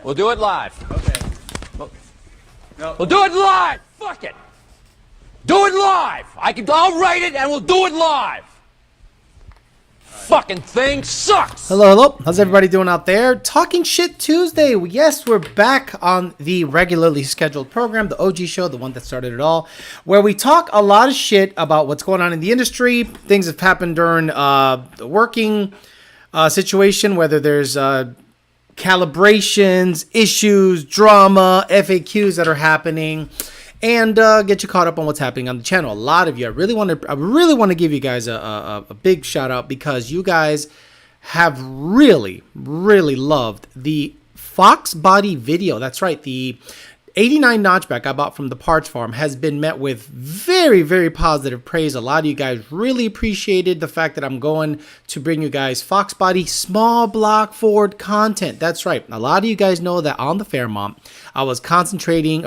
We'll do it live. Okay. We'll do it live. Fuck it. Do it live. I'll write it and we'll do it live. Fucking thing sucks. Hello. How's everybody doing out there? Talking Shit Tuesday. Yes, we're back on the regularly scheduled program, the OG show, the one that started it all, where we talk a lot of shit about what's going on in the industry, things that happened during the working situation, whether there's calibrations, issues, drama, FAQs that are happening, and get you caught up on what's happening on the channel. A lot of you, I really want to give you guys a big shout out because you guys have really loved the Foxbody video. That's right, the 89 notchback I bought from the parts farm has been met with very positive praise. A lot of you guys really appreciated the fact that I'm going to bring you guys Foxbody small block Ford content. That's right. A lot of you guys know that on the Fairmont, I was contemplating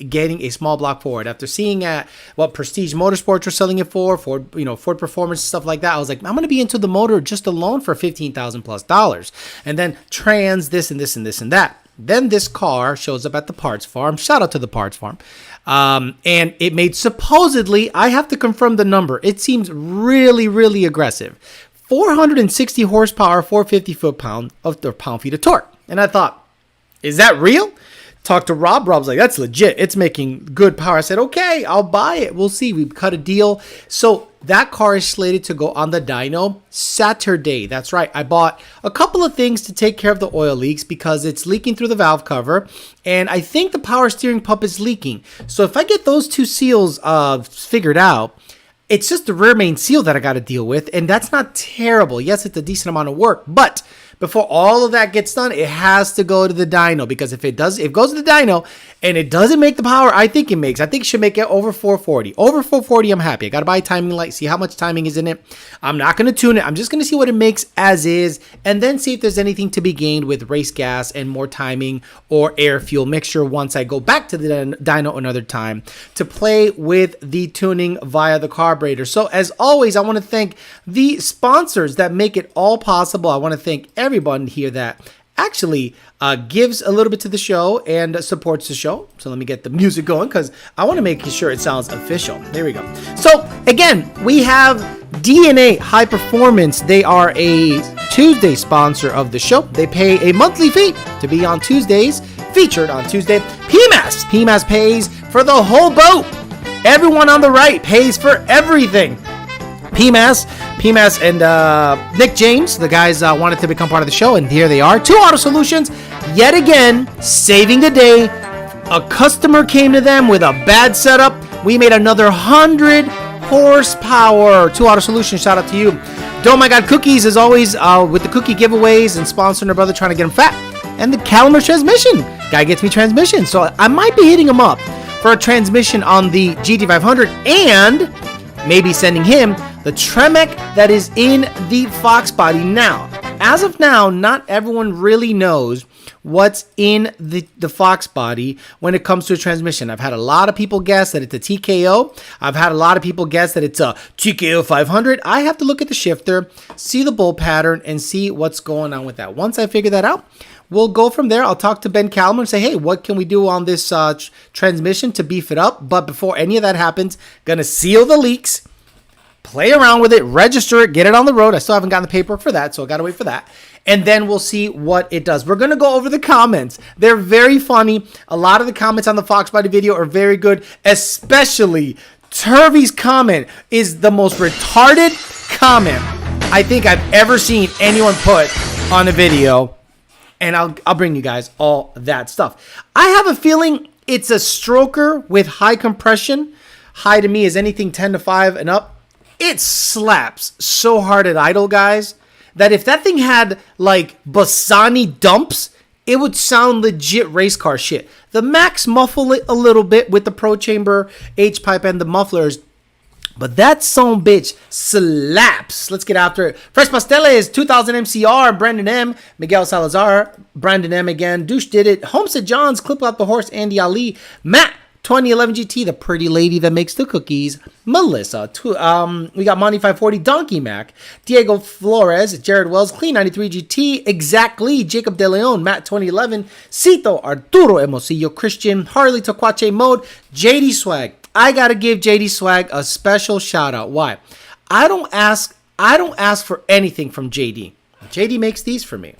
getting a small block Ford. After seeing at what Prestige Motorsports were selling it for, Ford Performance, stuff like that, I was like, I'm going to be into the motor just alone for $15,000+. And then trans, this and this and this and that. Then this car shows up at the parts farm. Shout out to the parts farm. And it made, supposedly, I have to confirm the number. It seems really aggressive. 460 horsepower, 450 foot-pound of the pound-feet of torque. And I thought, is that real? Talked to Rob. Rob's like, that's legit. It's making good power. I said, okay, I'll buy it. We'll see. We cut a deal. So that car is slated to go on the dyno Saturday. That's right. I bought a couple of things to take care of the oil leaks because it's leaking through the valve cover. And I think the power steering pump is leaking. So if I get those two seals figured out, it's just the rear main seal that I got to deal with. And that's not terrible. Yes, it's a decent amount of work. But before all of that gets done, it has to go to the dyno, because if it goes to the dyno and it doesn't make the power I think it should make it over 440. Over 440, I'm happy. I got to buy a timing light, see how much timing is in it. I'm not going to tune it. I'm just going to see what it makes as is, and then see if there's anything to be gained with race gas and more timing or air fuel mixture once I go back to the dyno another time to play with the tuning via the carburetor. So as always, I want to thank the sponsors that make it all possible. I want to thank everyone here that actually gives a little bit to the show and supports the show. So let me get the music going because I want to make sure it sounds official. There we go. So again, we have DNA High Performance. They are a Tuesday sponsor of the show. They pay a monthly fee to be on Tuesdays, featured on Tuesday. PMAS pays for the whole boat. Everyone on the right pays for everything. PMAS and Nick James, the guys wanted to become part of the show, and here they are. 2 Auto Solutions, yet again, saving the day. A customer came to them with a bad setup. We made another 100 horsepower. 2 Auto Solutions, shout out to you. Don't My God Cookies, as always, with the cookie giveaways and sponsoring their brother, trying to get him fat. And the Caliber transmission. Guy gets me transmission, so I might be hitting him up for a transmission on the GT500 and maybe sending him the Tremec that is in the Foxbody. Now, as of now, not everyone really knows what's in the Foxbody when it comes to a transmission. I've had a lot of people guess that it's a TKO. I've had a lot of people guess that it's a TKO 500. I have to look at the shifter, see the bolt pattern, and see what's going on with that. Once I figure that out, we'll go from there. I'll talk to Ben Calmer and say, hey, what can we do on this transmission to beef it up? But before any of that happens, gonna seal the leaks, play around with it, register it, get it on the road. I still haven't gotten the paperwork for that, so I got to wait for that. And then we'll see what it does. We're going to go over the comments. They're very funny. A lot of the comments on the Foxbody video are very good, especially Turvey's comment is the most retarded comment I think I've ever seen anyone put on a video. And I'll bring you guys all that stuff. I have a feeling it's a stroker with high compression. High to me is anything 10 to 5 and up. It slaps so hard at idle, guys, that if that thing had like Bassani dumps, it would sound legit race car shit. The Max muffle it a little bit with the Pro Chamber H-pipe and the mufflers, but that son bitch slaps. Let's get after it. Fresh Pasteles, 2000 MCR, Brandon M, Miguel Salazar, Brandon M again, Douche did it, Homestead Johns, Clip Out the Horse, Andy Ali, Matt 2011 GT, the pretty lady that makes the cookies, Melissa. We got Monty 540, Donkey Mac, Diego Flores, Jared Wells, Clean 93 GT, Exactly, Jacob De Leon, Matt 2011, Cito, Arturo Hermosillo, Christian, Harley Taquache Mode, JD Swag. I gotta give JD Swag a special shout out. Why? I don't ask for anything from JD. JD makes these for me.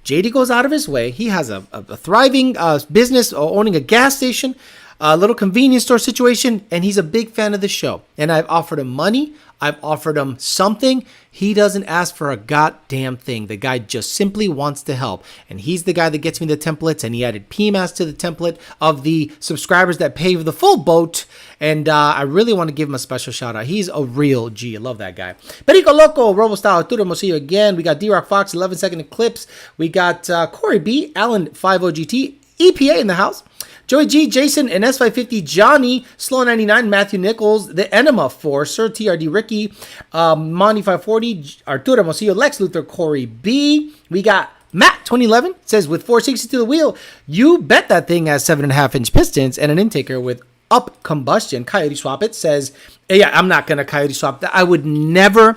JD goes out of his way. He has a thriving business owning a gas station, a little convenience store situation, and he's a big fan of the show. And I've offered him money. I've offered him something. He doesn't ask for a goddamn thing. The guy just simply wants to help. And he's the guy that gets me the templates, and he added PMAS to the template of the subscribers that pay the full boat. And I really want to give him a special shout out. He's a real G. I love that guy. Perico Loco, Robostyle, Arturo Hermosillo again. We got D-Rock Fox, 11-second Eclipse. We got Corey B, Alan 50 GT, EPA in the house. Joey G, Jason, and S550, Johnny, Slow 99, Matthew Nichols, The Enema Forcer, TRD Ricky, Monty 540, Arturo Hermosillo, Lex Luthor, Corey B. We got Matt 2011 says with 460 to the wheel, you bet that thing has 7.5-inch pistons and an intaker with up combustion. Coyote Swap It says, yeah, I'm not going to Coyote Swap that. I would never.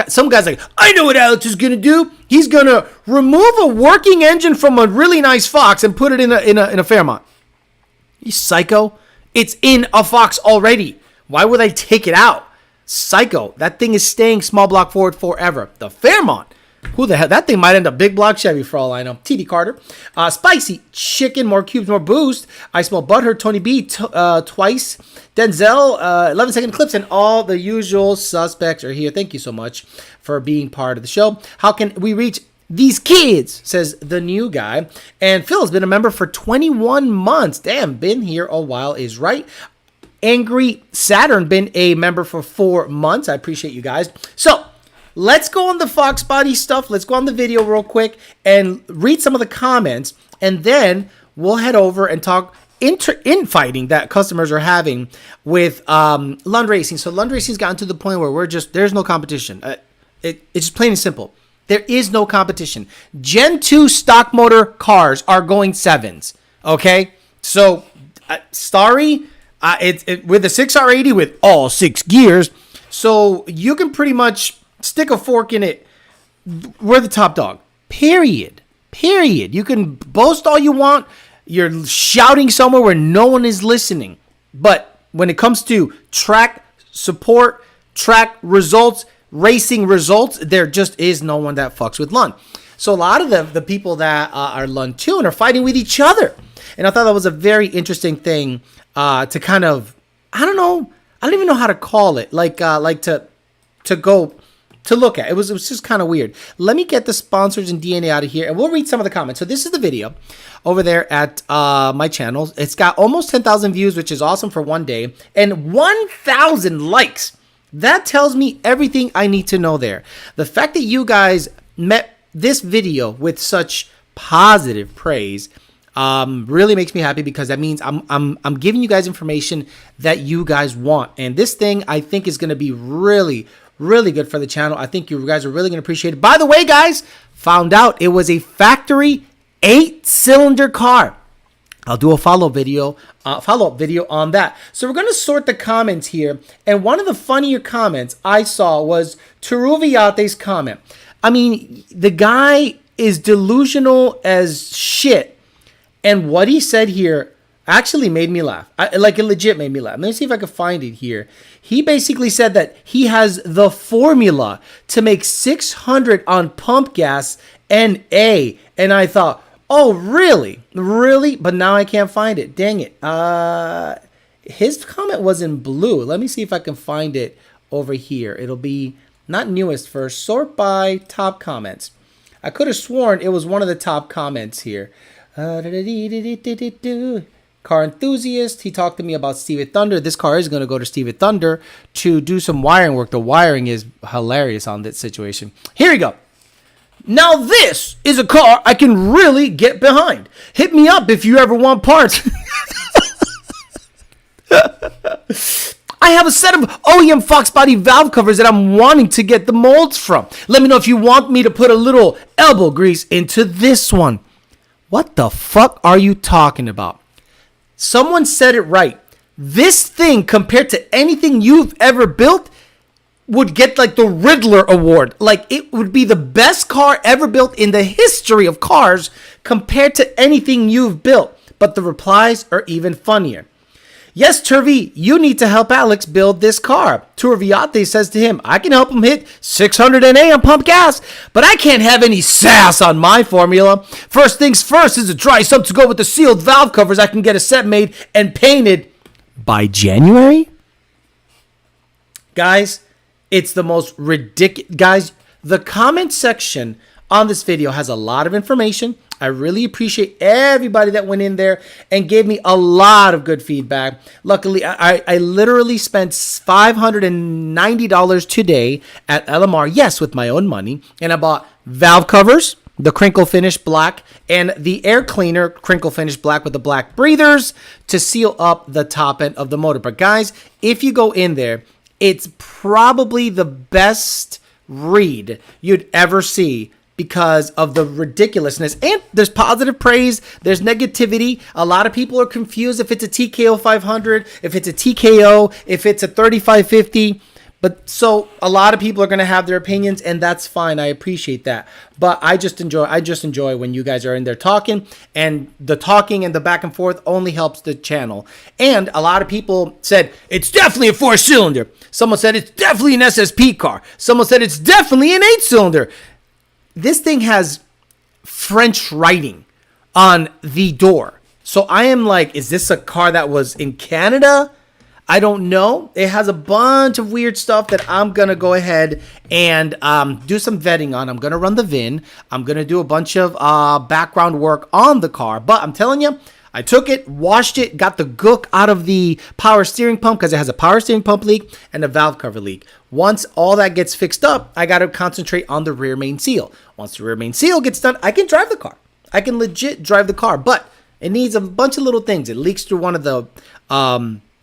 Some guy's like, I know what Alex is going to do. He's going to remove a working engine from a really nice Fox and put it in a Fairmont. You psycho. It's in a Fox already. Why would I take it out? Psycho. That thing is staying small block Ford forever. The Fairmont. Who the hell? That thing might end up big block Chevy for all I know. TD Carter. Spicy Chicken. More cubes, more boost. I Smell Butthurt. Tony B. Twice. Denzel. 11-second clips. And all the usual suspects are here. Thank you so much for being part of the show. How can we reach these kids, says the new guy. And Phil's been a member for 21 months. Damn, been here a while is right. Angry Saturn been a member for 4 months. I appreciate you guys. So let's go on the Foxbody stuff. Let's go on the video real quick and read some of the comments. And then we'll head over and talk infighting that customers are having with Lund Racing. So Lund Racing's gotten to the point where there's no competition. It's just plain and simple. There is no competition. Gen 2 stock motor cars are going 7s. Okay? So, sorry. With the 6R80 with all 6 gears. So, you can pretty much stick a fork in it. We're the top dog. Period. You can boast all you want. You're shouting somewhere where no one is listening. But when it comes to track support, track results, racing results, there just is no one that fucks with Lund. So a lot of the people that are Lund tuned are fighting with each other. And I thought that was a very interesting thing to kind of, I don't even know how to call it, like to go to look at. It was just kind of weird. Let me get the sponsors and DNA out of here, and we'll read some of the comments. So this is the video over there at my channel. It's got almost 10,000 views, which is awesome for one day, and 1,000 likes. That tells me everything I need to know there. The fact that you guys met this video with such positive praise really makes me happy, because that means I'm giving you guys information that you guys want. And this thing I think is going to be really, really good for the channel. I think you guys are really going to appreciate it. By the way, guys, found out it was a factory 8-cylinder car. I'll do a follow-up video on that. So we're going to sort the comments here. And one of the funnier comments I saw was Turuviate's comment. I mean, the guy is delusional as shit. And what he said here actually made me laugh. It legit made me laugh. Let me see if I can find it here. He basically said that he has the formula to make 600 on pump gas and A. And I thought, oh, really? Really? But now I can't find it. Dang it. His comment was in blue. Let me see if I can find it over here. It'll be not newest first. Sort by top comments. I could have sworn it was one of the top comments here. Car enthusiast. He talked to me about Steve Thunder. This car is going to go to Steve Thunder to do some wiring work. The wiring is hilarious on this situation. Here we go. Now this is a car I can really get behind. Hit me up if you ever want parts. I have a set of OEM Foxbody valve covers that I'm wanting to get the molds from. Let me know if you want me to put a little elbow grease into this one. What the fuck are you talking about? Someone said it right. This thing, compared to anything you've ever built, would get like the Riddler Award. Like, it would be the best car ever built in the history of cars compared to anything you've built. But the replies are even funnier. Yes, Turvey, you need to help Alex build this car. Turviate says to him, I can help him hit 600 NA on pump gas, but I can't have any sass on my formula. First things first is to try something to go with the sealed valve covers. I can get a set made and painted by January. Guys, it's the most ridiculous. Guys, the comment section on this video has a lot of information. I really appreciate everybody that went in there and gave me a lot of good feedback. Luckily, I literally spent $590 today at LMR, yes, with my own money, and I bought valve covers, the crinkle finish black, and the air cleaner crinkle finish black with the black breathers to seal up the top end of the motor. But guys, if you go in there, it's probably the best read you'd ever see because of the ridiculousness. And there's positive praise, there's negativity. A lot of people are confused if it's a TKO 500, if it's a TKO, if it's a 3550. But so a lot of people are going to have their opinions, and that's fine. I appreciate that. But I just enjoy when you guys are in there talking, and the talking and the back and forth only helps the channel. And a lot of people said, it's definitely a 4-cylinder. Someone said it's definitely an SSP car. Someone said it's definitely an 8-cylinder. This thing has French writing on the door. So I am like, is this a car that was in Canada? I don't know. It has a bunch of weird stuff that I'm going to go ahead and do some vetting on. I'm going to run the VIN. I'm going to do a bunch of background work on the car. But I'm telling you, I took it, washed it, got the gook out of the power steering pump because it has a power steering pump leak and a valve cover leak. Once all that gets fixed up, I got to concentrate on the rear main seal. Once the rear main seal gets done, I can drive the car. I can legit drive the car, but it needs a bunch of little things. It leaks through one of the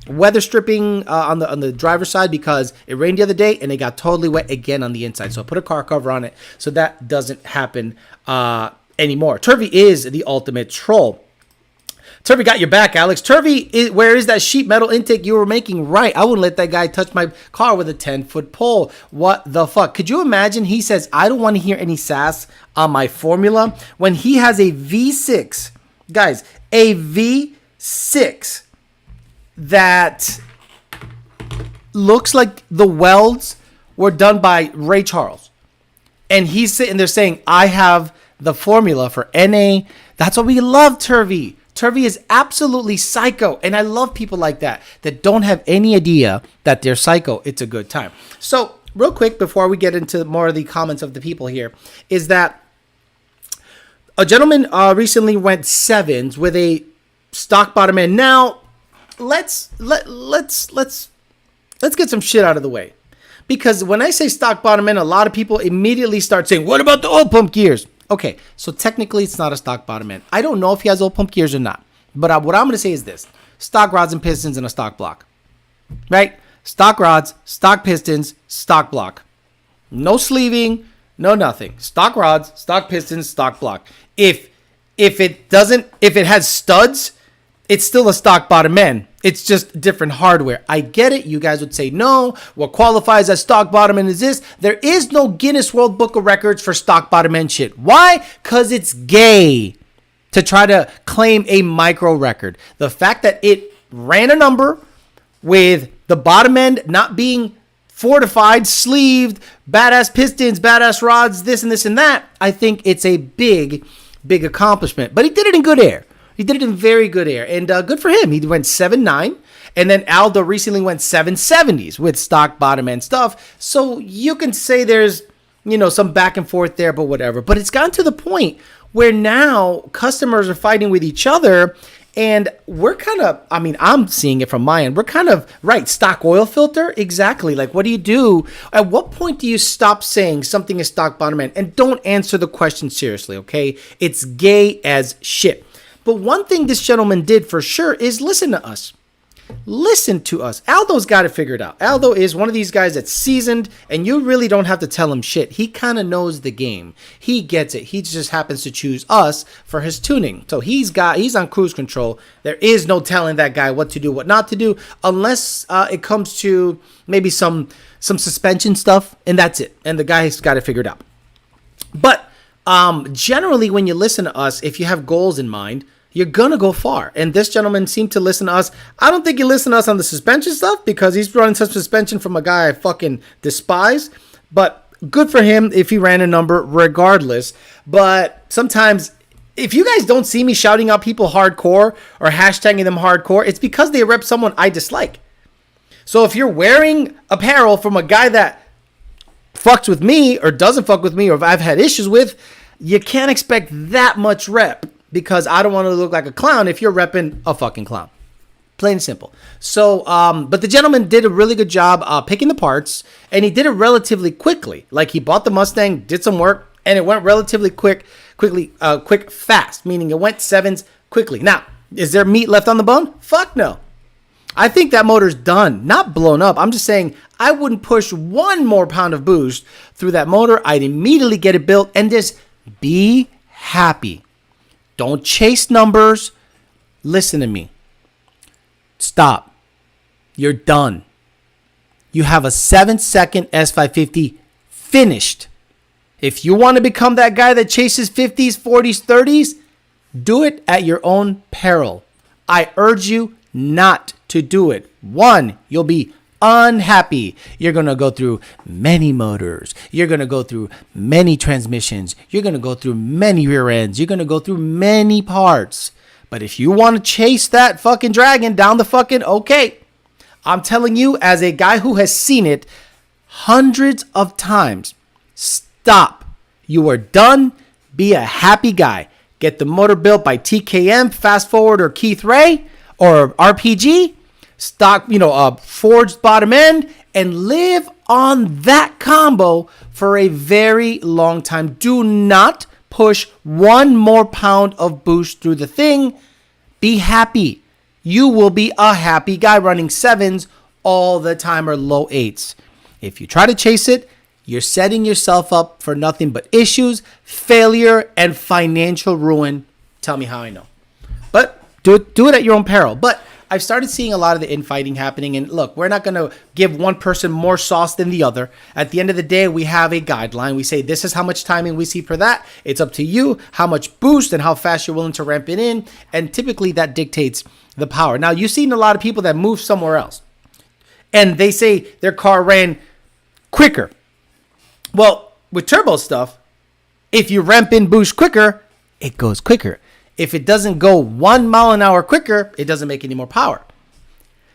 weather stripping on the driver's side because it rained the other day and it got totally wet again on the inside. So I put a car cover on it so that doesn't happen anymore. Turvey is the ultimate troll. Turvey got your back, Alex. Turvey, where is that sheet metal intake you were making? Right. I wouldn't let that guy touch my car with a 10-foot pole. What the fuck? Could you imagine? He says, I don't want to hear any sass on my formula when he has a V6. Guys, a V6 that looks like the welds were done by Ray Charles. And he's sitting there saying, I have the formula for NA. That's what we love, Turvey. Turvey is absolutely psycho. And I love people like that don't have any idea that they're psycho. It's a good time. So real quick, before we get into more of the comments of the people here, is that a gentleman recently went 7s with a stock bottom end. Now, let's get some shit out of the way, because when I say stock bottom end, a lot of people immediately start saying, what about the oil pump gears? Okay, so technically it's not a stock bottom end. I don't know if he has oil pump gears or not, but what I'm going to say is this: stock rods and pistons and a stock block, right? Stock rods, stock pistons, stock block, no sleeving, no nothing. Stock rods, stock pistons, stock block. If it has studs, it's still a stock bottom end. It's just different hardware. I get it. You guys would say, no, what qualifies as stock bottom end is this. There is no Guinness World Book of Records for stock bottom end shit. Why? Because it's gay to try to claim a micro record. The fact that it ran a number with the bottom end not being fortified, sleeved, badass pistons, badass rods, this and this and that, I think it's a big accomplishment. But he did it in good air. He did it in very good air, and good for him. He went 7.9, and then Aldo recently went 7.70s with stock bottom end stuff. So you can say there's, some back and forth there, but whatever. But it's gotten to the point where now customers are fighting with each other, and we're kind of, I'm seeing it from my end. We're kind of, right, stock oil filter? Exactly. Like, what do you do? At what point do you stop saying something is stock bottom end? And don't answer the question seriously, okay? It's gay as shit. But one thing this gentleman did for sure is listen to us. Listen to us. Aldo's got it figured out. Aldo is one of these guys that's seasoned, and you really don't have to tell him shit. He kind of knows the game. He gets it. He just happens to choose us for his tuning. So he's on cruise control. There is no telling that guy what to do, what not to do, unless it comes to maybe some suspension stuff, and that's it. And the guy's got it figured out. But generally, when you listen to us, if you have goals in mind, you're going to go far. And this gentleman seemed to listen to us. I don't think he listened to us on the suspension stuff because he's running some suspension from a guy I fucking despise. But good for him if he ran a number regardless. But sometimes if you guys don't see me shouting out people hardcore or hashtagging them hardcore, it's because they rep someone I dislike. So if you're wearing apparel from a guy that fucks with me or doesn't fuck with me or if I've had issues with, you can't expect that much rep. Because I don't want to look like a clown if you're repping a fucking clown. Plain and simple. So, but the gentleman did a really good job picking the parts, and he did it relatively quickly. Like he bought the Mustang, did some work, and it went relatively quick, fast, meaning it went sevens quickly. Now, is there meat left on the bone? Fuck no. I think that motor's done, not blown up. I'm just saying I wouldn't push one more pound of boost through that motor. I'd immediately get it built and just be happy. Don't chase numbers. Listen to me. Stop. You're done. You have a 7-second S550 finished. If you want to become that guy that chases 50s, 40s, 30s, do it at your own peril. I urge you not to do it. One, you'll be unhappy. You're going to go through many motors. You're going to go through many transmissions. You're going to go through many rear ends. You're going to go through many parts. But if you want to chase that fucking dragon down the fucking, okay. I'm telling you, as a guy who has seen it hundreds of times, stop. You are done. Be a happy guy. Get the motor built by TKM, Fast Forward, or Keith Ray, or RPG. Stock, forged bottom end, and live on that combo for a very long time. Do not push one more pound of boost through the thing. Be happy. You will be a happy guy running sevens all the time or low eights. If you try to chase it, you're setting yourself up for nothing but issues, failure, and financial ruin. Tell me how I know. But do it at your own peril. But I've started seeing a lot of the infighting happening. And look, we're not going to give one person more sauce than the other. At the end of the day, we have a guideline. We say this is how much timing we see for that. It's up to you how much boost and how fast you're willing to ramp it in. And typically that dictates the power. Now, you've seen a lot of people that move somewhere else. And they say their car ran quicker. Well, with turbo stuff, if you ramp in boost quicker, it goes quicker. If it doesn't go 1 mile an hour quicker, it doesn't make any more power.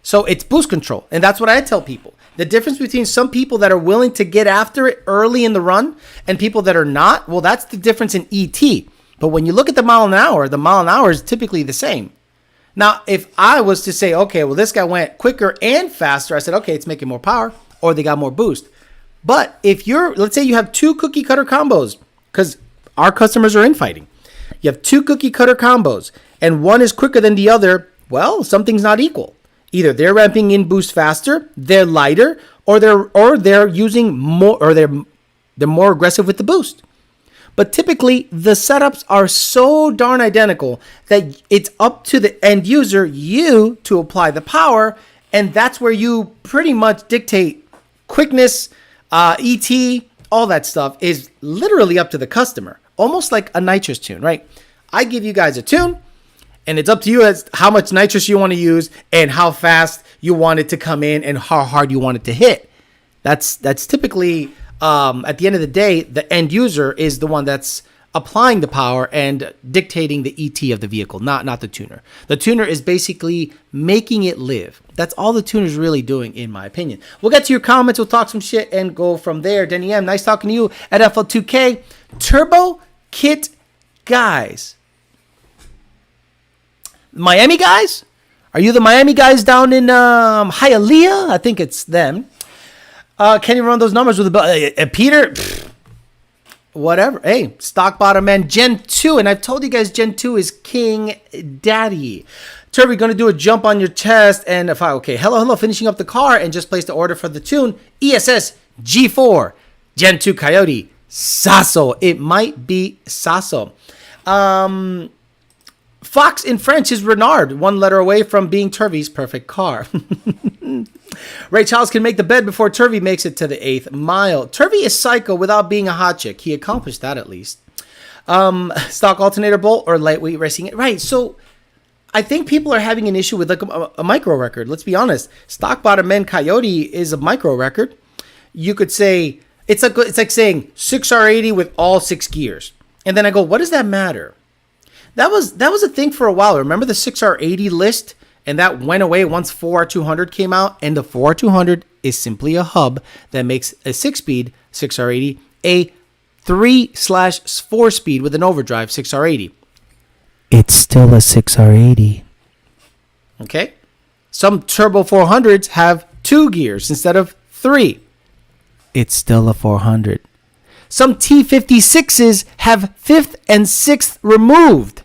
So it's boost control. And that's what I tell people. The difference between some people that are willing to get after it early in the run and people that are not, well, that's the difference in ET. But when you look at the mile an hour is typically the same. Now, if I was to say, okay, well, this guy went quicker and faster, I said, okay, it's making more power or they got more boost. But if let's say you have two cookie cutter combos, because our customers are infighting. You have two cookie cutter combos and one is quicker than the other. Well, something's not equal. Either they're ramping in boost faster, they're lighter, or they're using more, or they're more aggressive with the boost. But typically the setups are so darn identical that it's up to the end user, you, to apply the power, and that's where you pretty much dictate quickness, ET, all that stuff is literally up to the customer. Almost like a nitrous tune, right? I give you guys a tune, and it's up to you as how much nitrous you want to use and how fast you want it to come in and how hard you want it to hit. That's typically, at the end of the day, the end user is the one that's applying the power and dictating the ET of the vehicle, not the tuner. The tuner is basically making it live. That's all the tuner is really doing, in my opinion. We'll get to your comments. We'll talk some shit and go from there. Denny M, nice talking to you at FL2K. Turbo Kit guys. Miami guys? Are you the Miami guys down in Hialeah? I think it's them. Can you run those numbers with Peter? Whatever. Hey, stock bottom end Gen 2. And I've told you guys Gen 2 is King Daddy. Turvey, going to do a jump on your chest. And if I, okay, hello, finishing up the car and just placed the order for the tune ESS G4 Gen 2 Coyote Sasso. It might be Sasso. Fox in French is Renard, one letter away from being Turvey's perfect car. Ray Charles can make the bed before Turvey makes it to the 8th mile. Turvey is psycho without being a hot chick. He accomplished that at least. Stock alternator bolt or lightweight racing. Right, so I think people are having an issue with like a micro record. Let's be honest. Stock bottom end Coyote is a micro record. You could say, it's like saying 6R80 with all 6 gears. And then I go, what does that matter? That was a thing for a while. Remember the 6R80 list? And that went away once 4R200 came out. And the 4R200 is simply a hub that makes a 6-speed 6R80 a 3/4 speed with an overdrive 6R80. It's still a 6R80. Okay? Some turbo 400s have 2 gears instead of 3. It's still a 400. Some T56s have 5th and 6th removed.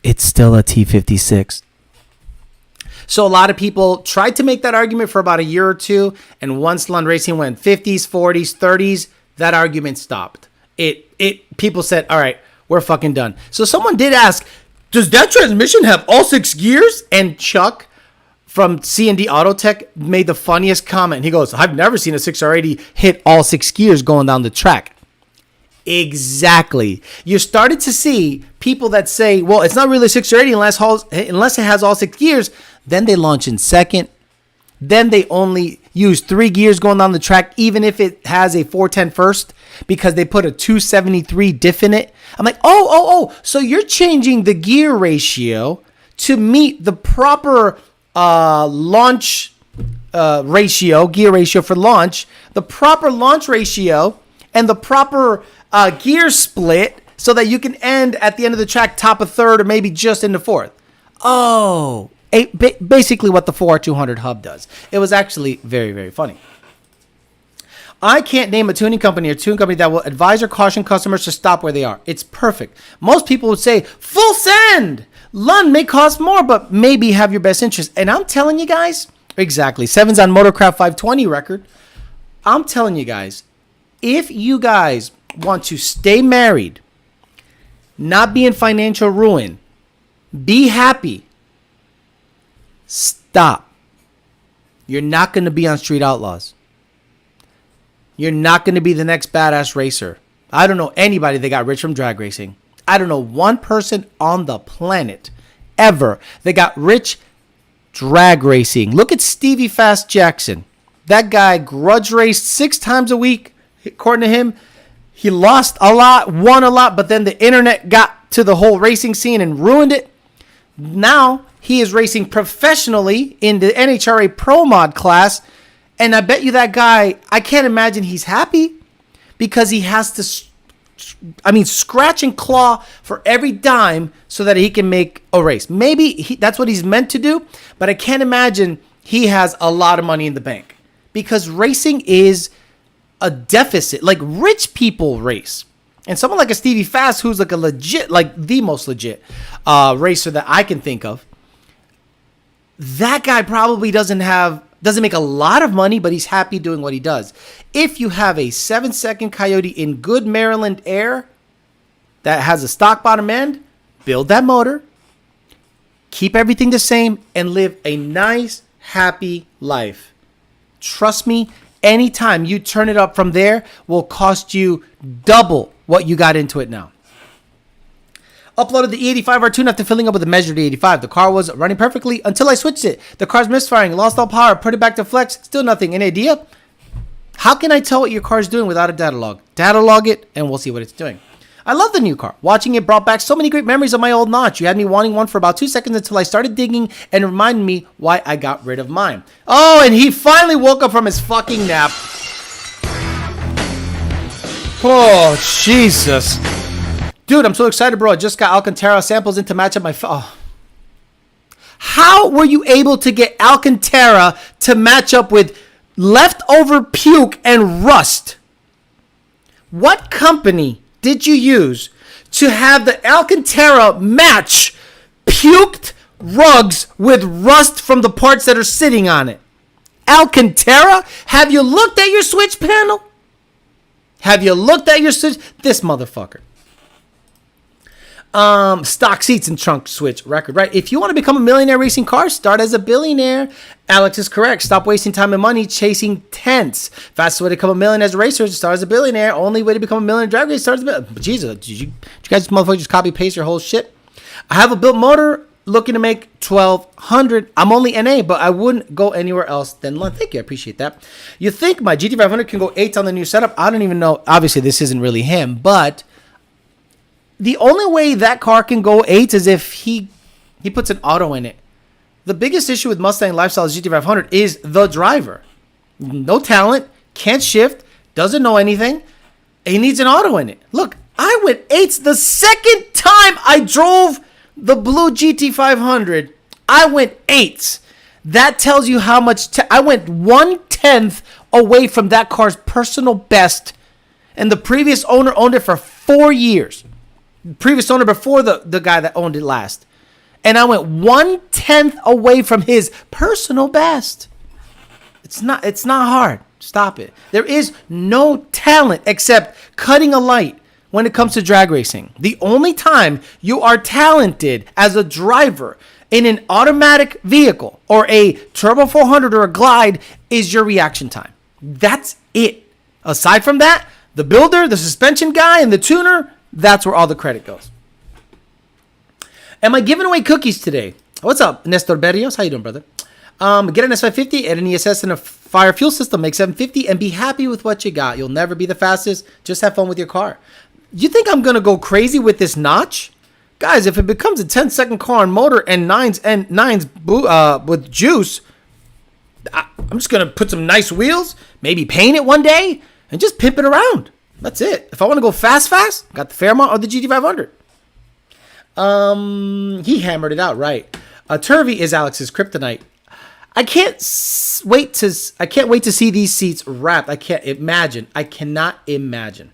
It's still a T56. So a lot of people tried to make that argument for about a year or two, and once Lund Racing went 50s, 40s, 30s, that argument stopped. People said, all right, we're fucking done. So someone did ask, does that transmission have all 6 gears? And Chuck from C&D Autotech made the funniest comment. He goes, I've never seen a 6R80 hit all 6 gears going down the track. Exactly. You started to see people that say, well, it's not really a 6R80 unless it has all 6 gears. Then they launch in second. Then they only use 3 gears going down the track, even if it has a 410 first, because they put a 273 diff in it. I'm like, oh. So you're changing the gear ratio to meet the proper launch ratio, gear ratio for launch, the proper launch ratio, and the proper gear split so that you can end at the end of the track top of 3rd or maybe just into 4th. Oh, basically what the 4R200 hub does. It was actually very, very funny. I can't name a tuning company or tune company that will advise or caution customers to stop where they are. It's perfect. Most people would say, full send! Lund may cost more, but maybe have your best interest. And I'm telling you guys, exactly. 7's on Motorcraft 520 record. I'm telling you guys, if you guys want to stay married, not be in financial ruin, be happy, stop. You're not going to be on Street Outlaws. You're not going to be the next badass racer. I don't know anybody that got rich from drag racing. I don't know one person on the planet ever that got rich drag racing. Look at Stevie Fast Jackson. That guy grudge raced 6 times a week. According to him, he lost a lot, won a lot, but then the internet got to the whole racing scene and ruined it. Now he is racing professionally in the NHRA Pro Mod class. And I bet you that guy, I can't imagine he's happy because he has to scratch and claw for every dime so that he can make a race. Maybe that's what he's meant to do, but I can't imagine he has a lot of money in the bank because racing is a deficit. Like rich people race. And someone like a Stevie Fast, who's like a legit, like the most legit racer that I can think of, that guy probably doesn't make a lot of money, but he's happy doing what he does. If you have a 7-second Coyote in good Maryland air that has a stock bottom end, build that motor, keep everything the same, and live a nice, happy life. Trust me, anytime you turn it up from there will cost you double what you got into it now. Uploaded the E85R tune after filling up with a measured E85. The car was running perfectly until I switched it. The car's misfiring, lost all power, put it back to flex, still nothing. Any idea? How can I tell what your car's doing without a data log? Data log it, and we'll see what it's doing. I love the new car. Watching it brought back so many great memories of my old Notch. You had me wanting one for about 2 seconds until I started digging and reminded me why I got rid of mine. Oh, and he finally woke up from his fucking nap. Oh, Jesus. Dude, I'm so excited, bro. I just got Alcantara samples in to match up my... How were you able to get Alcantara to match up with leftover puke and rust? What company did you use to have the Alcantara match puked rugs with rust from the parts that are sitting on it. Alcantara, have you looked at your switch panel? Have you looked at your switch? This motherfucker. Stock seats and trunk switch record, right? If you want to become a millionaire racing cars, start as a billionaire. Alex is correct. Stop wasting time and money chasing tents. Fastest way to become a millionaire as a racer is to start as a billionaire. Only way to become a millionaire drag race starts as a billionaire. Jesus, did you guys motherfuckers just copy paste your whole shit? I have a built motor looking to make 1,200. I'm only NA, but I wouldn't go anywhere else than Lund. Thank you. I appreciate that. You think my GT500 can go 8 on the new setup? I don't even know. Obviously, this isn't really him, but the only way that car can go 8 is if he puts an auto in it. The biggest issue with Mustang Lifestyle's GT500 is the driver. No talent, can't shift, doesn't know anything. He needs an auto in it. Look, I went 8s the second time I drove the blue GT500. I went 8s. That tells you how much... I went 1/10 away from that car's personal best. And the previous owner owned it for 4 years. Previous owner before the guy that owned it last. And I went 1/10 away from his personal best. It's not hard. Stop it. There is no talent except cutting a light when it comes to drag racing. The only time you are talented as a driver in an automatic vehicle or a Turbo 400 or a Glide is your reaction time. That's it. Aside from that, the builder, the suspension guy, and the tuner, that's where all the credit goes. Am I giving away cookies today? What's up, Nestor Berrios? How you doing, brother? Get an S550, add an ESS and a fire fuel system, make 750, and be happy with what you got. You'll never be the fastest. Just have fun with your car. You think I'm going to go crazy with this notch? Guys, if it becomes a 10-second car and motor and nines with juice, I'm just going to put some nice wheels, maybe paint it one day, and just pimp it around. That's it. If I want to go fast, got the Fairmont or the GT500. He hammered it out, right? Turvy is Alex's kryptonite. I can't wait to see these seats wrapped. I cannot imagine.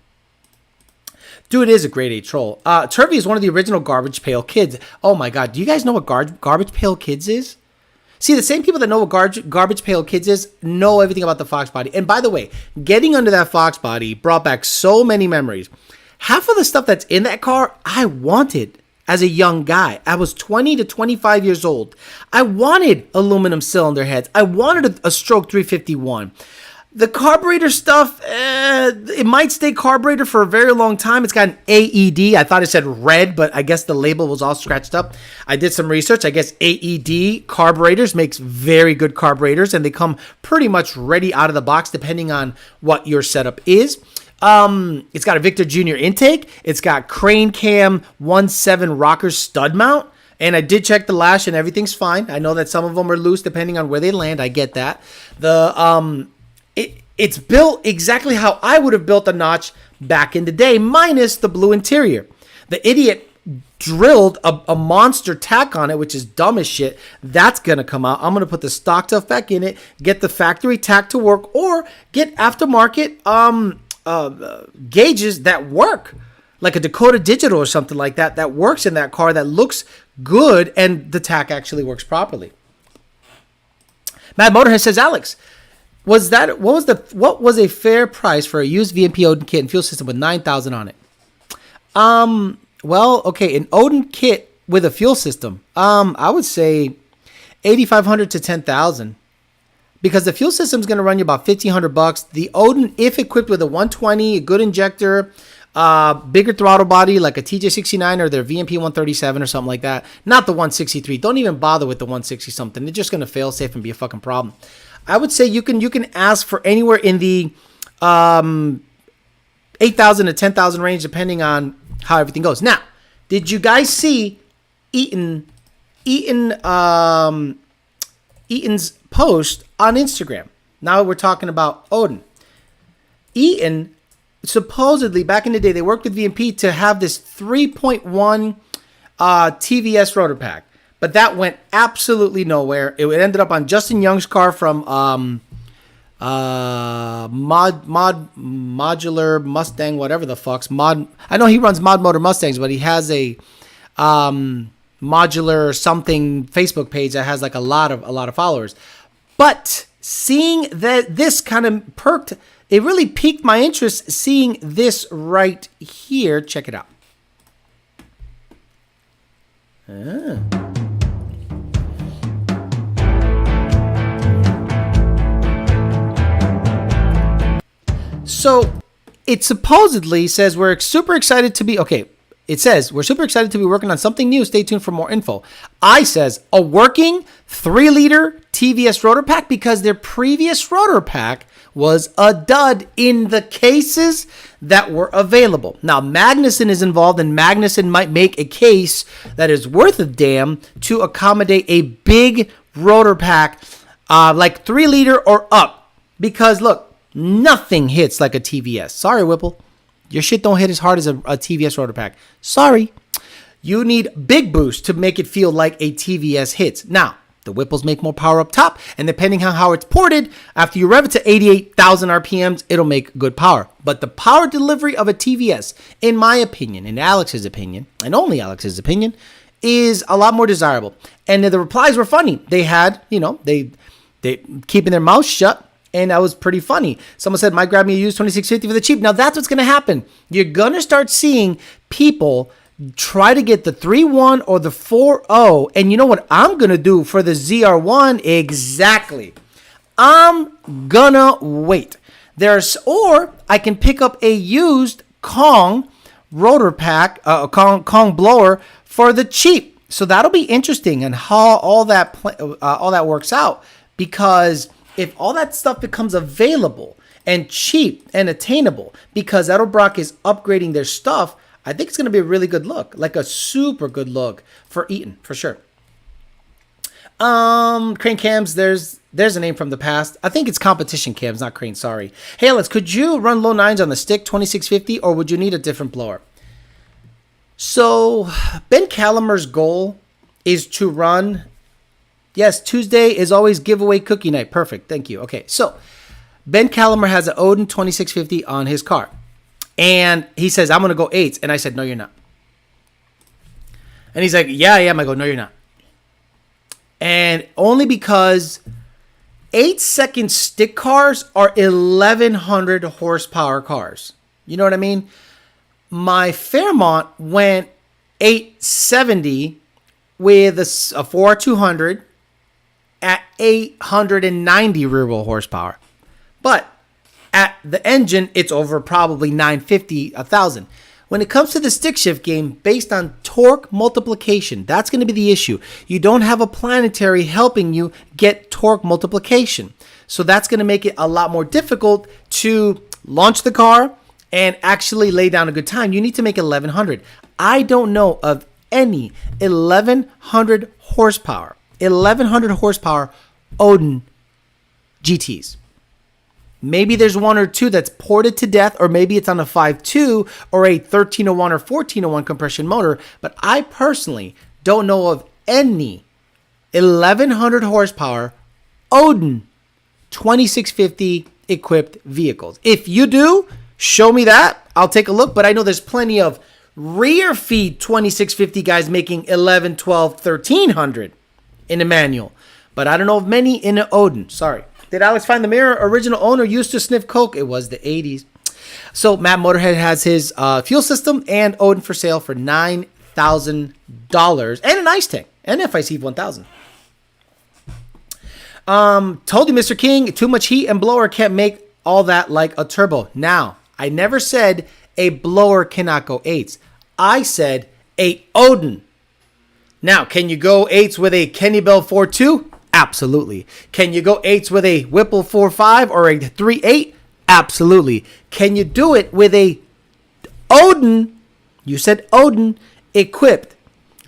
Dude is a grade A troll. Turvy is one of the original Garbage Pail Kids. Oh my god, do you guys know what Garbage Pail Kids is? See, the same people that know what Garbage Pail Kids is know everything about the Foxbody. And by the way, getting under that Foxbody brought back so many memories. Half of the stuff that's in that car, I wanted as a young guy. I was 20 to 25 years old. I wanted aluminum cylinder heads. I wanted a stroke 351. The carburetor stuff, it might stay carburetor for a very long time. It's got an AED. I thought it said red, but I guess the label was all scratched up. I did some research. I guess AED carburetors makes very good carburetors, and they come pretty much ready out of the box depending on what your setup is. It's got a Victor Jr. intake. It's got Crane Cam 1.7 rocker stud mount. And I did check the lash and everything's fine. I know that some of them are loose depending on where they land. I get that. It's built exactly how I would have built a notch back in the day, minus the blue interior. The idiot drilled a monster tack on it, which is dumb as shit. That's going to come out. I'm going to put the stock stuff back in it, get the factory tack to work, or get aftermarket gauges that work, like a Dakota Digital or something like that, that works in that car, that looks good, and the tack actually works properly. Mad Motorhead says, Alex, what was a fair price for a used VMP Odin kit and fuel system with 9,000 on it? Well, okay, an Odin kit with a fuel system, I would say 8,500 to 10,000. Because the fuel system is going to run you about $1,500. The Odin, if equipped with a 120, a good injector, bigger throttle body like a TJ69 or their VMP 137 or something like that. Not the 163. Don't even bother with the 160 something. They're just going to fail safe and be a fucking problem. I would say you can ask for anywhere in the 8,000 to 10,000 range, depending on how everything goes. Now, did you guys see Eaton's post on Instagram? Now we're talking about Odin. Eaton, supposedly back in the day, they worked with VMP to have this 3.1 TVS rotor pack, but that went absolutely nowhere. It ended up on Justin Young's car from Modular Mustang, whatever the fuck's mod. I know he runs Mod Motor Mustangs, but he has a modular something Facebook page that has like a lot of followers. But seeing that this kind of perked, it really piqued my interest seeing this right here. Check it out. So it supposedly says we're super excited to be, okay, it says we're super excited to be working on something new. Stay tuned for more info. I says a working 3-liter TVS rotor pack because their previous rotor pack was a dud in the cases that were available. Now, Magnuson is involved, and Magnuson might make a case that is worth a damn to accommodate a big rotor pack like 3-liter or up. Because, look, nothing hits like a TVS. Sorry, Whipple. Your shit don't hit as hard as a TVS rotor pack. Sorry. You need big boost to make it feel like a TVS hits. Now, the Whipples make more power up top, and depending on how it's ported, after you rev it to 88,000 RPMs, it'll make good power. But the power delivery of a TVS, in my opinion, in Alex's opinion, and only Alex's opinion, is a lot more desirable. And the replies were funny. They had, they keeping their mouth shut. And that was pretty funny. Someone said, might grab me a used 2650 for the cheap. Now that's what's going to happen. You're going to start seeing people try to get the 3.1 or the 4.0. And you know what I'm going to do for the ZR1? Exactly. I'm going to wait. Or I can pick up a used Kong rotor pack, Kong blower for the cheap. So that'll be interesting and how all that works out, because if all that stuff becomes available and cheap and attainable, because Edelbrock is upgrading their stuff, I think it's going to be a really good look, like a super good look for Eaton, for sure. Crane cams, there's a name from the past. I think it's competition cams, not Crane, sorry. Hey, Alex, could you run low 9s on the stick 2650, or would you need a different blower? So, Ben Calamer's goal is to run... Yes, Tuesday is always giveaway cookie night. Perfect. Thank you. Okay, so Ben Calamer has an Odin 2650 on his car. And he says, I'm going to go 8s. And I said, no, you're not. And he's like, yeah, I am. I go, no, you're not. And only because 8-second stick cars are 1,100 horsepower cars. You know what I mean? My Fairmont went 870 with a 4R200 at 890 rear wheel horsepower. But at the engine, it's over probably 950, 1,000. When it comes to the stick shift game, based on torque multiplication, that's going to be the issue. You don't have a planetary helping you get torque multiplication. So that's going to make it a lot more difficult to launch the car and actually lay down a good time. You need to make 1,100. I don't know of any 1,100 horsepower Odin GTs. Maybe there's one or two that's ported to death, or maybe it's on a 5.2 or a 1301 or 1401 compression motor, but I personally don't know of any 1,100 horsepower Odin 2650 equipped vehicles. If you do, show me that. I'll take a look, but I know there's plenty of rear feed 2650 guys making 11, 12, 1300 in a manual, but I don't know of many in an Odin. Sorry. Did Alex find the mirror? Original owner used to sniff coke. It was the 80s. So Matt Motorhead has his fuel system and Odin for sale for $9,000 and an ice tank and FIC 1000. Told you, Mr. King, too much heat and blower can't make all that like a turbo. Now, I never said a blower cannot go 8s. I said a Odin. Now, can you go 8s with a Kenny Bell 4.2? Absolutely. Can you go 8s with a Whipple 4.5 or a 3.8? Absolutely. Can you do it with a Odin? You said Odin equipped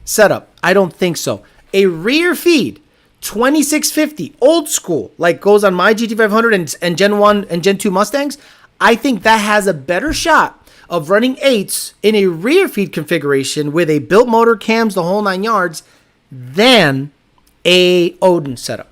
setup. I don't think so. A rear feed 2650 old school, like goes on my GT500 and Gen 1 and Gen 2 Mustangs. I think that has a better shot of running 8s in a rear feed configuration with a built motor, cams, the whole 9 yards than a Odin setup.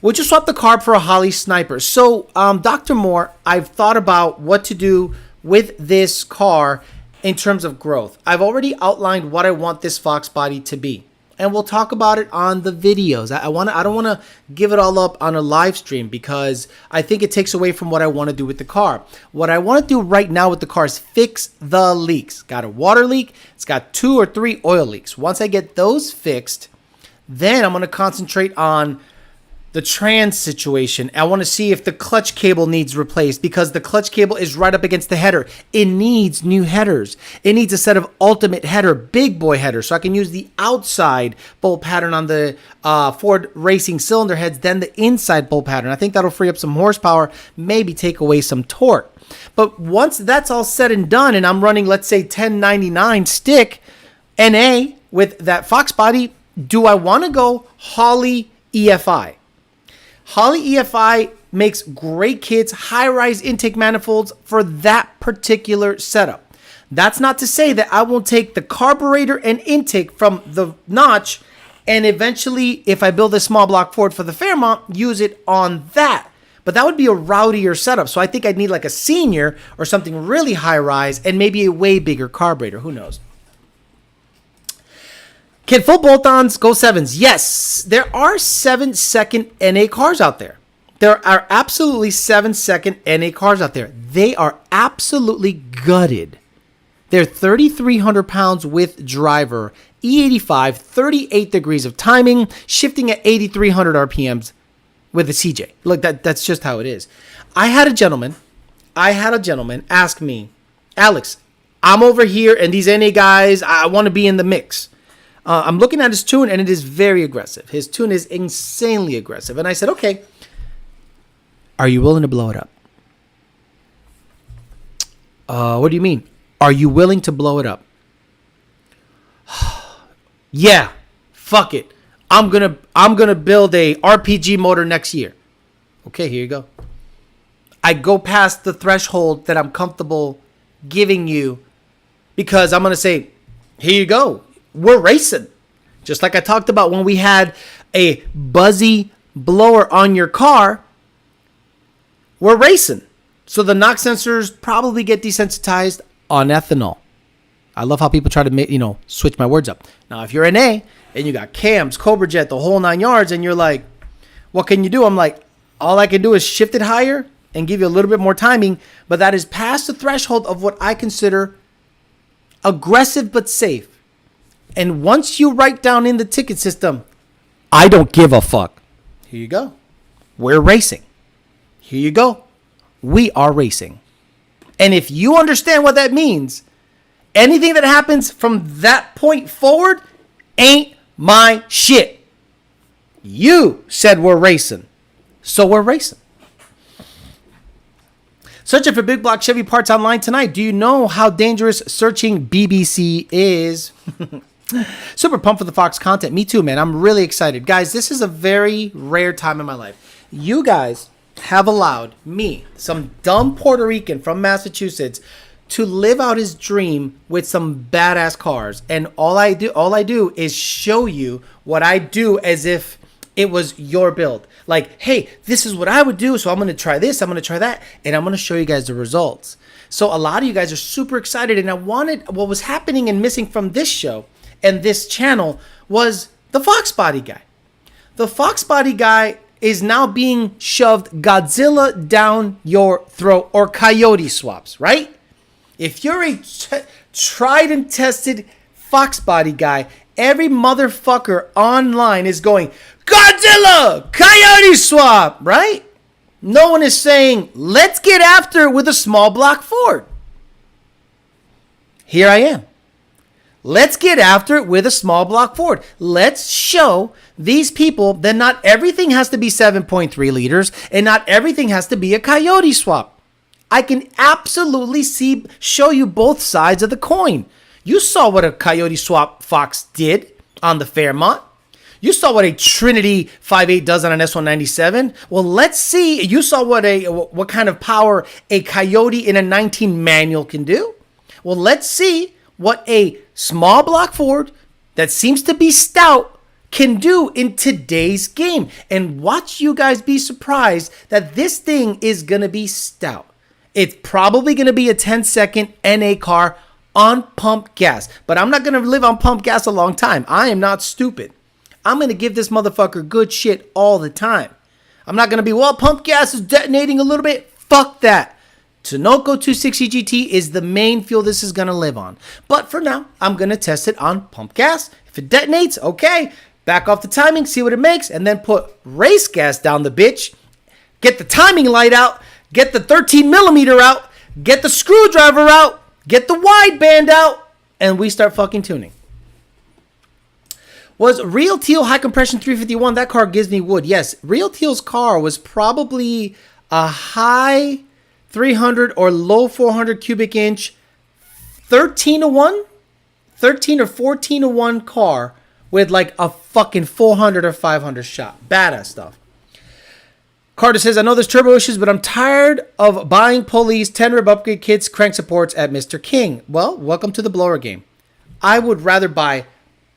Would you swap the carb for a Holly Sniper? So, Dr. Moore, I've thought about what to do with this car, in terms of growth. I've already outlined what I want this Foxbody to be, and we'll talk about it on the videos. I don't want to give it all up on a live stream because I think it takes away from what I want to do with the car. What I want to do right now with the car is fix the leaks. Got a water leak. It's got 2 or 3 oil leaks. Once I get those fixed, then I'm going to concentrate on the trans situation. I want to see if the clutch cable needs replaced because the clutch cable is right up against the header. It needs new headers. It needs a set of ultimate header, big boy headers, so I can use the outside bolt pattern on the Ford Racing cylinder heads, then the inside bolt pattern. I think that'll free up some horsepower, maybe take away some torque. But once that's all said and done and I'm running, let's say 1099 stick NA with that Foxbody, do I want to go Holley EFI? Holley EFI makes great kits, high-rise intake manifolds for that particular setup. That's not to say that I won't take the carburetor and intake from the notch and eventually, if I build a small block Ford for the Fairmont, use it on that. But that would be a rowdier setup. So I think I'd need like a senior or something really high-rise and maybe a way bigger carburetor. Who knows? Can full bolt-ons go 7s? Yes, there are 7-second NA cars out there. There are absolutely 7-second NA cars out there. They are absolutely gutted. They're 3,300 pounds with driver, E85, 38 degrees of timing, shifting at 8,300 RPMs with a CJ. Look, that's just how it is. I had a gentleman ask me, Alex, I'm over here and these NA guys, I want to be in the mix. I'm looking at his tune, and it is very aggressive. His tune is insanely aggressive. And I said, okay, are you willing to blow it up? What do you mean? Are you willing to blow it up? Yeah, fuck it. I'm gonna build a RPG motor next year. Okay, here you go. I go past the threshold that I'm comfortable giving you because I'm gonna say, here you go. We're racing. Just like I talked about when we had a buzzy blower on your car, we're racing. So the knock sensors probably get desensitized on ethanol. I love how people try to switch my words up. Now, if you're an A and you got cams, Cobra Jet, the whole 9 yards, and you're like, what can you do? I'm like, all I can do is shift it higher and give you a little bit more timing, but that is past the threshold of what I consider aggressive but safe. And once you write down in the ticket system, I don't give a fuck. Here you go. We're racing. Here you go. We are racing. And if you understand what that means, anything that happens from that point forward ain't my shit. You said we're racing. So we're racing. Searching for big block Chevy parts online tonight. Do you know how dangerous searching BBC is? Super pumped for the Fox content. Me too, man. I'm really excited. Guys, this is a very rare time in my life. You guys have allowed me, some dumb Puerto Rican from Massachusetts, to live out his dream with some badass cars. And all I do is show you what I do as if it was your build. Like, hey, this is what I would do, so I'm going to try this, I'm going to try that, and I'm going to show you guys the results. So a lot of you guys are super excited, and I wanted, what was happening and missing from this show and this channel was the Foxbody guy. The Foxbody guy is now being shoved Godzilla down your throat, or Coyote swaps, right? If you're a tried and tested Foxbody guy, every motherfucker online is going, Godzilla, Coyote swap, right? No one is saying, let's get after it with a small block Ford. Here I am. Let's get after it with a small block Ford. Let's show these people that not everything has to be 7.3 liters and not everything has to be a Coyote swap. I can absolutely show you both sides of the coin. You saw what a Coyote swap Fox did on the Fairmont. You saw what a Trinity 5.8 does on an S197. Well, let's see. You saw what kind of power a Coyote in a 19 manual can do. Well, let's see what a small block Ford that seems to be stout can do in today's game. And watch you guys be surprised that this thing is going to be stout. It's probably going to be a 10-second NA car on pump gas. But I'm not going to live on pump gas a long time. I am not stupid. I'm going to give this motherfucker good shit all the time. I'm not going to be, well, pump gas is detonating a little bit. Fuck that. Sunoco 260 GT is the main fuel this is going to live on. But for now, I'm going to test it on pump gas. If it detonates, okay. Back off the timing, see what it makes, and then put race gas down the bitch. Get the timing light out. Get the 13 millimeter out. Get the screwdriver out. Get the wideband out. And we start fucking tuning. Was Real Teal high compression 351? That car gives me wood. Yes, Real Teal's car was probably a high 300 or low 400 cubic inch 13-to-1, 13 or 14-to-1 car with like a fucking 400 or 500 shot. Badass stuff. Carter says, I know there's turbo issues, but I'm tired of buying pulleys, 10 rib upgrade kits, crank supports at Mr. King. Well, welcome to the blower game. I would rather buy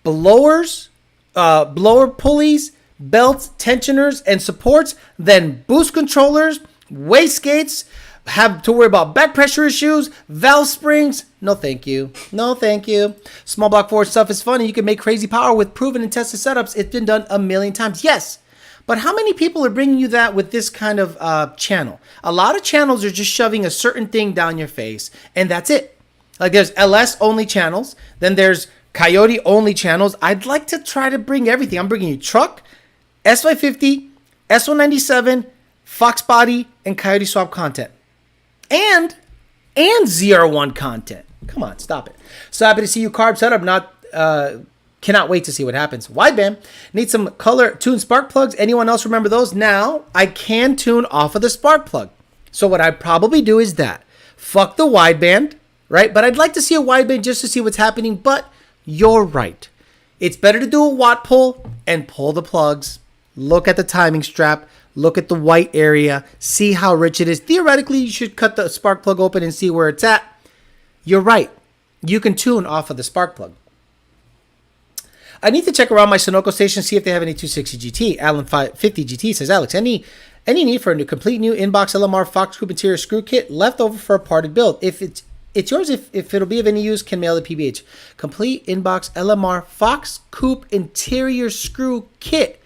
blowers, blower pulleys, belts, tensioners, and supports than boost controllers, wastegates, have to worry about back pressure issues, valve springs. No, thank you. No, thank you. Small block Ford stuff is fun, and you can make crazy power with proven and tested setups. It's been done a million times. Yes. But how many people are bringing you that with this kind of channel? A lot of channels are just shoving a certain thing down your face, and that's it. Like there's LS only channels. Then there's Coyote only channels. I'd like to try to bring everything. I'm bringing you truck, S550, S197, Foxbody, and Coyote swap content. And ZR1 content. Come on, stop it. So happy to see you, carb setup. Cannot wait to see what happens. Wideband. Need some color tune spark plugs. Anyone else remember those? Now, I can tune off of the spark plug. So what I'd probably do is that. Fuck the wideband, right? But I'd like to see a wideband just to see what's happening. But you're right. It's better to do a watt pull and pull the plugs. Look at the timing strap. Look at the white area. See how rich it is. Theoretically, you should cut the spark plug open and see where it's at. You're right. You can tune off of the spark plug. I need to check around my Sunoco station, see if they have any 260 GT. Alan 550 GT says, Alex, any need for a complete new inbox LMR Fox Coupe interior screw kit left over for a parted build? If it's yours, if it'll be of any use, can mail the PBH. Complete inbox LMR Fox Coupe interior screw kit.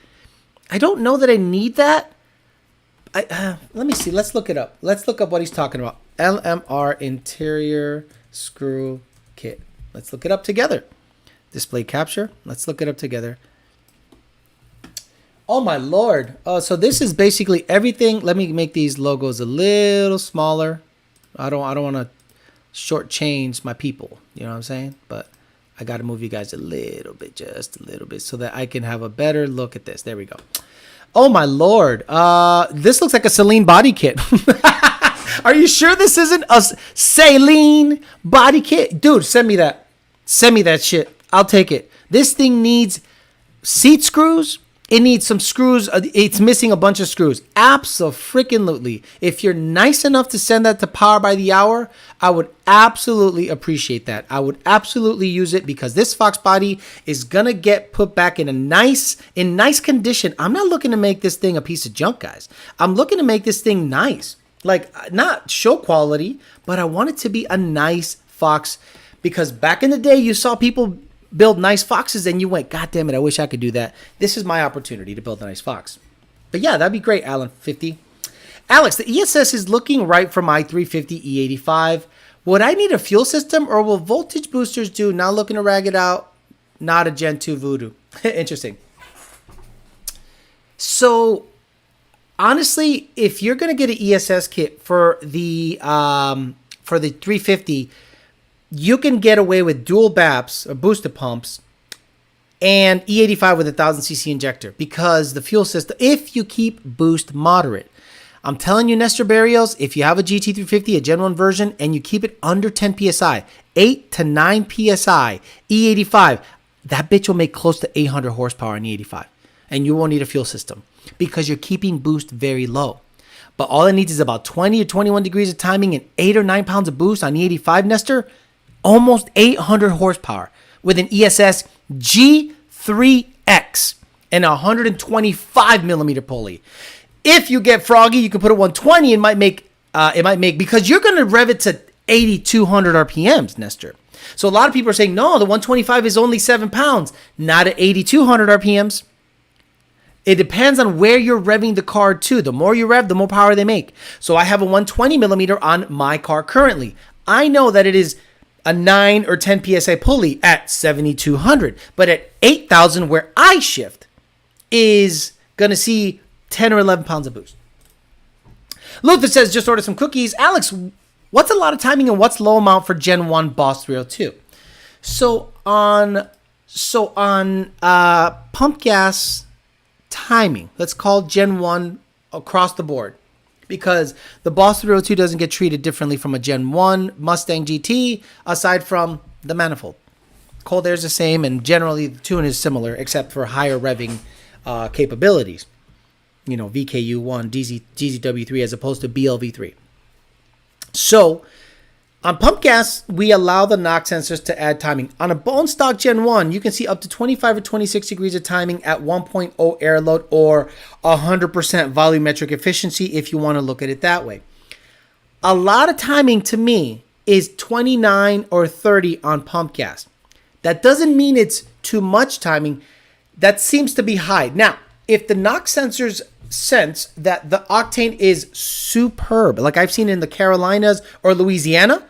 I don't know that I need that. Let me see. Let's look it up. Let's look up what he's talking about. LMR interior screw kit. Let's look it up together. Display capture. Let's look it up together. Oh my lord. So this is basically everything. Let me make these logos a little smaller. I don't want to shortchange my people. You know what I'm saying? But I got to move you guys a little bit, just a little bit, so that I can have a better look at this. There we go. Oh my lord. This looks like a Celine body kit. Are you sure this isn't a Celine body kit? Dude, send me that. Send me that shit. I'll take it. This thing needs seat screws. It needs some screws. It's missing a bunch of screws. Abso-freaking-lutely. If you're nice enough to send that to Power by the Hour, I would absolutely appreciate that. I would absolutely use it because this Fox body is going to get put back in nice condition. I'm not looking to make this thing a piece of junk, guys. I'm looking to make this thing nice. Like, not show quality, but I want it to be a nice Fox. Because back in the day, you saw people build nice Foxes and you went, God damn it, I wish I could do that. This is my opportunity to build a nice Fox. But yeah, that'd be great, Alan 50. Alex, the ESS is looking right for my 350 E85. Would I need a fuel system or will voltage boosters do? Not looking to rag it out. Not a Gen 2 voodoo. Interesting. So, honestly, if you're going to get an ESS kit for the 350, you can get away with dual BAPs or booster pumps and E85 with a 1000cc injector because the fuel system, if you keep boost moderate. I'm telling you, Nestor Barrios, if you have a GT350, a Gen 1 version, and you keep it under 10 PSI, 8 to 9 PSI, E85, that bitch will make close to 800 horsepower in E85. And you won't need a fuel system because you're keeping boost very low. But all it needs is about 20 or 21 degrees of timing and 8 or 9 pounds of boost on E85, Nestor. Almost 800 horsepower with an ESS G3X and a 125 millimeter pulley. If you get froggy, you can put a 120 and it might make because you're going to rev it to 8,200 RPMs, Nestor. So a lot of people are saying, no, the 125 is only 7 pounds, not at 8,200 RPMs. It depends on where you're revving the car to. The more you rev, the more power they make. So I have a 120 millimeter on my car currently. I know that it is a 9 or 10 PSI pulley at 7,200, but at 8,000 where I shift is going to see 10 or 11 pounds of boost. Luther says, just ordered some cookies. Alex, what's a lot of timing and what's low amount for Gen 1 Boss 302? So on pump gas timing, let's call Gen 1 across the board, because the Boss 302 doesn't get treated differently from a Gen 1 Mustang GT aside from the manifold. Cold air is the same, and generally the tune is similar except for higher revving capabilities. You know, VKU1, DZW3 as opposed to BLV3. So on pump gas, we allow the knock sensors to add timing. On a bone stock Gen 1, you can see up to 25 or 26 degrees of timing at 1.0 air load or 100% volumetric efficiency if you want to look at it that way. A lot of timing to me is 29 or 30 on pump gas. That doesn't mean it's too much timing. That seems to be high. Now, if the knock sensors sense that the octane is superb, like I've seen in the Carolinas or Louisiana,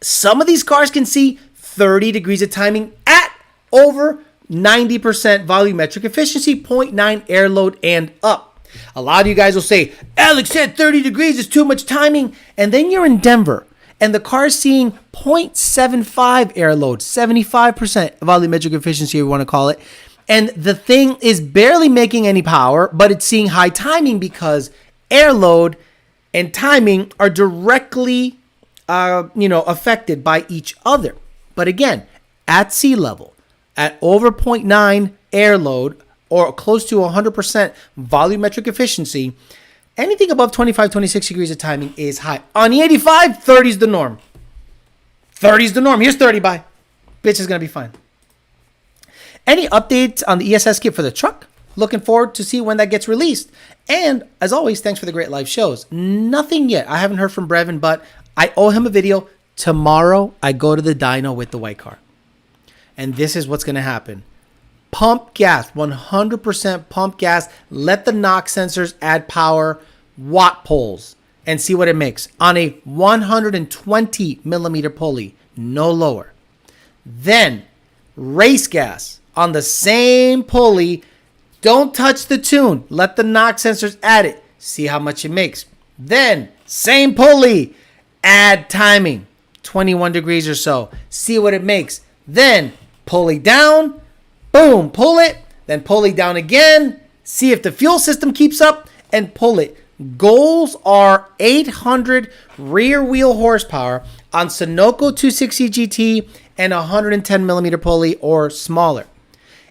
some of these cars can see 30 degrees of timing at over 90% volumetric efficiency, 0.9 air load and up. A lot of you guys will say, Alex said 30 degrees is too much timing. And then you're in Denver and the car's seeing 0.75 air load, 75% volumetric efficiency, if you want to call it. And the thing is barely making any power, but it's seeing high timing because air load and timing are directly, affected by each other. But again, at sea level, at over 0.9 air load or close to 100% volumetric efficiency, anything above 25, 26 degrees of timing is high. On the 85, 30 is the norm. 30 is the norm. Here's 30, bye. Bitch is going to be fine. Any updates on the ESS kit for the truck? Looking forward to see when that gets released. And as always, thanks for the great live shows. Nothing yet. I haven't heard from Brevin, but I owe him a video. Tomorrow, I go to the dyno with the white car. And this is what's going to happen. Pump gas, 100% pump gas. Let the knock sensors add power, watt poles, and see what it makes. On a 120 millimeter pulley, no lower. Then, race gas. On the same pulley, don't touch the tune. Let the knock sensors add it. See how much it makes. Then, same pulley, add timing. 21 degrees or so. See what it makes. Then, pulley down. Boom, pull it. Then pulley down again. See if the fuel system keeps up and pull it. Goals are 800 rear wheel horsepower on Sunoco 260 GT and 110 millimeter pulley or smaller.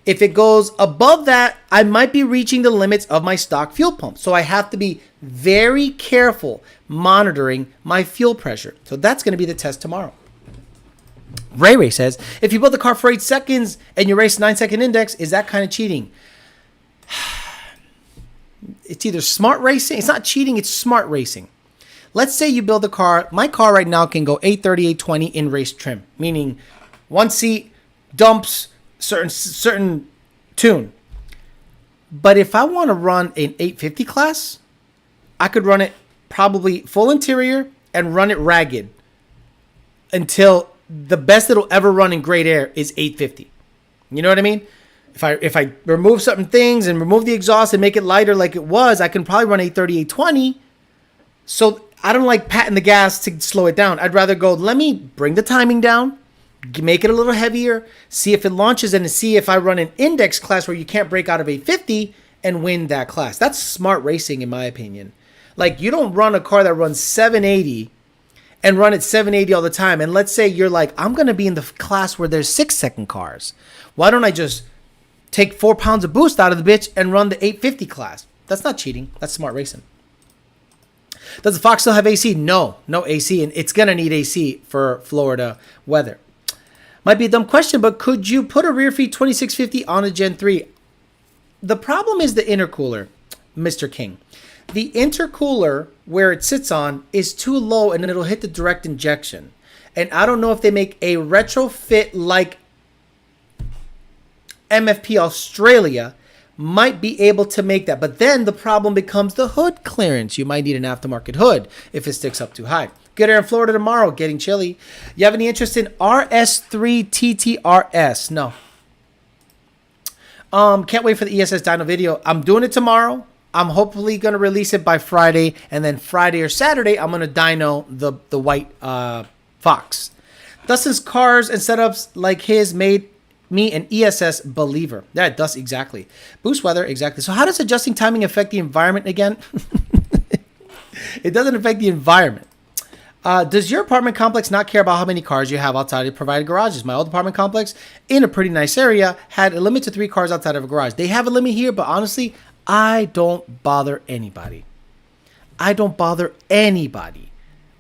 If it goes above that, I might be reaching the limits of my stock fuel pump. So I have to be very careful monitoring my fuel pressure. So that's going to be the test tomorrow. Ray says, if you build the car for 8 seconds and you race 9-second index, is that kind of cheating? It's either smart racing. It's not cheating. It's smart racing. Let's say you build a car. My car right now can go 830, 820 in race trim, meaning one seat, dumps, certain tune. But if I want to run an 850 class, I could run it probably full interior and run it ragged until the best it'll ever run in great air is 850. You know what I mean? If I remove certain things and remove the exhaust and make it lighter like it was, I can probably run 830, 820. So I don't like patting the gas to slow it down. I'd rather go, let me bring the timing down, make it a little heavier, see if it launches, and see if I run an index class where you can't break out of 850 and win that class. That's smart racing in my opinion. Like, you don't run a car that runs 780 and run it 780 all the time. And let's say you're like, I'm going to be in the class where there's 6-second cars. Why don't I just take 4 pounds of boost out of the bitch and run the 850 class? That's not cheating. That's smart racing. Does the Fox still have AC? No AC, and it's going to need AC for Florida weather. Might be a dumb question, but could you put a rear feed 2650 on a Gen 3? The problem is the intercooler, Mr. King. The intercooler where it sits on is too low and it'll hit the direct injection. And I don't know if they make a retrofit like MFP Australia might be able to make that. But then the problem becomes the hood clearance. You might need an aftermarket hood if it sticks up too high. Good air in Florida tomorrow. Getting chilly. You have any interest in RS3 TTRS? No. Can't wait for the ESS dyno video. I'm doing it tomorrow. I'm hopefully going to release it by Friday. And then Friday or Saturday, I'm going to dyno the white Fox. Dustin's cars and setups like his made me an ESS believer. Yeah, it does, exactly. Boost weather, exactly. So how does adjusting timing affect the environment again? It doesn't affect the environment. Does your apartment complex not care about how many cars you have outside of provided garages? My old apartment complex in a pretty nice area had a limit to 3 cars outside of a garage. They have a limit here, but honestly, I don't bother anybody.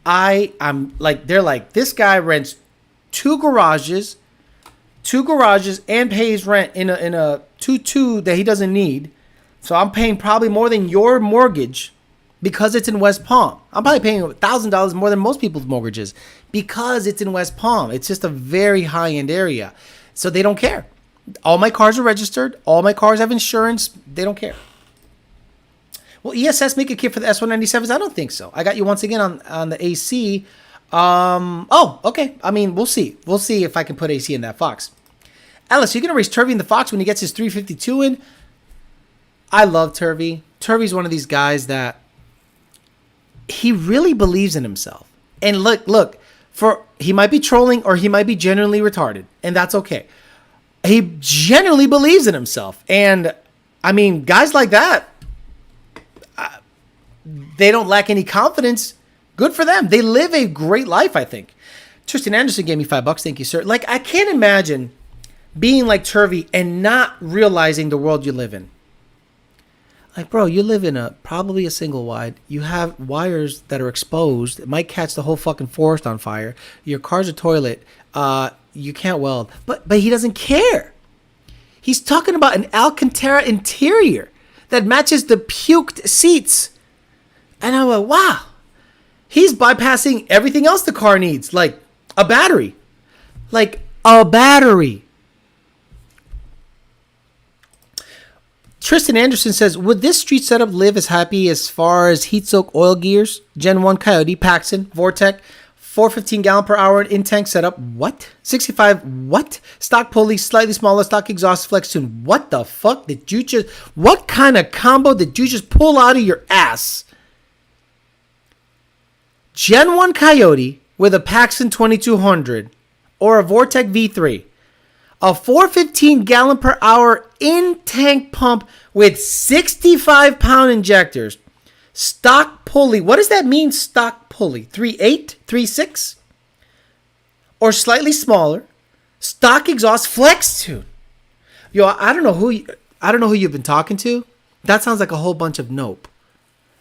I'm like, they're like, this guy rents two garages and pays rent in a 2-2 that he doesn't need. So I'm paying probably more than your mortgage because it's in West Palm. I'm probably paying $1,000 more than most people's mortgages because it's in West Palm. It's just a very high-end area. So they don't care. All my cars are registered. All my cars have insurance. They don't care. Will ESS make a kit for the S197s? I don't think so. I got you once again on the AC. Oh, okay. I mean, we'll see. We'll see if I can put AC in that Fox. Alice, you're going to race Turvey in the Fox when he gets his 352 in? I love Turvey. Turvey's one of these guys that he really believes in himself. And look, he might be trolling or he might be genuinely retarded, and that's okay. He genuinely believes in himself. And, I mean, guys like that, they don't lack any confidence. Good for them. They live a great life, I think. Tristan Anderson gave me $5. Thank you, sir. Like, I can't imagine being like Turvey and not realizing the world you live in. Like, bro, you live in probably a single wide. You have wires that are exposed. It might catch the whole fucking forest on fire. Your car's a toilet. You can't weld. But he doesn't care. He's talking about an Alcantara interior that matches the puked seats. And I'm like, wow. He's bypassing everything else the car needs. Like a battery. Tristan Anderson says, would this street setup live as happy as far as heat soak oil gears, Gen 1 Coyote, Paxton, Vortec, 415 gallon per hour in tank setup? What? 65 what? Stock pulley, slightly smaller, stock exhaust flex tune. What the fuck did you just, what kind of combo did you just pull out of your ass? Gen 1 Coyote with a Paxton 2200 or a Vortec V3. A 415 gallon per hour in-tank pump with 65 pound injectors. Stock pulley. What does that mean, stock pulley? 3.8? 3.6? Or slightly smaller. Stock exhaust flex tune. Yo, I don't know who you've been talking to. That sounds like a whole bunch of nope.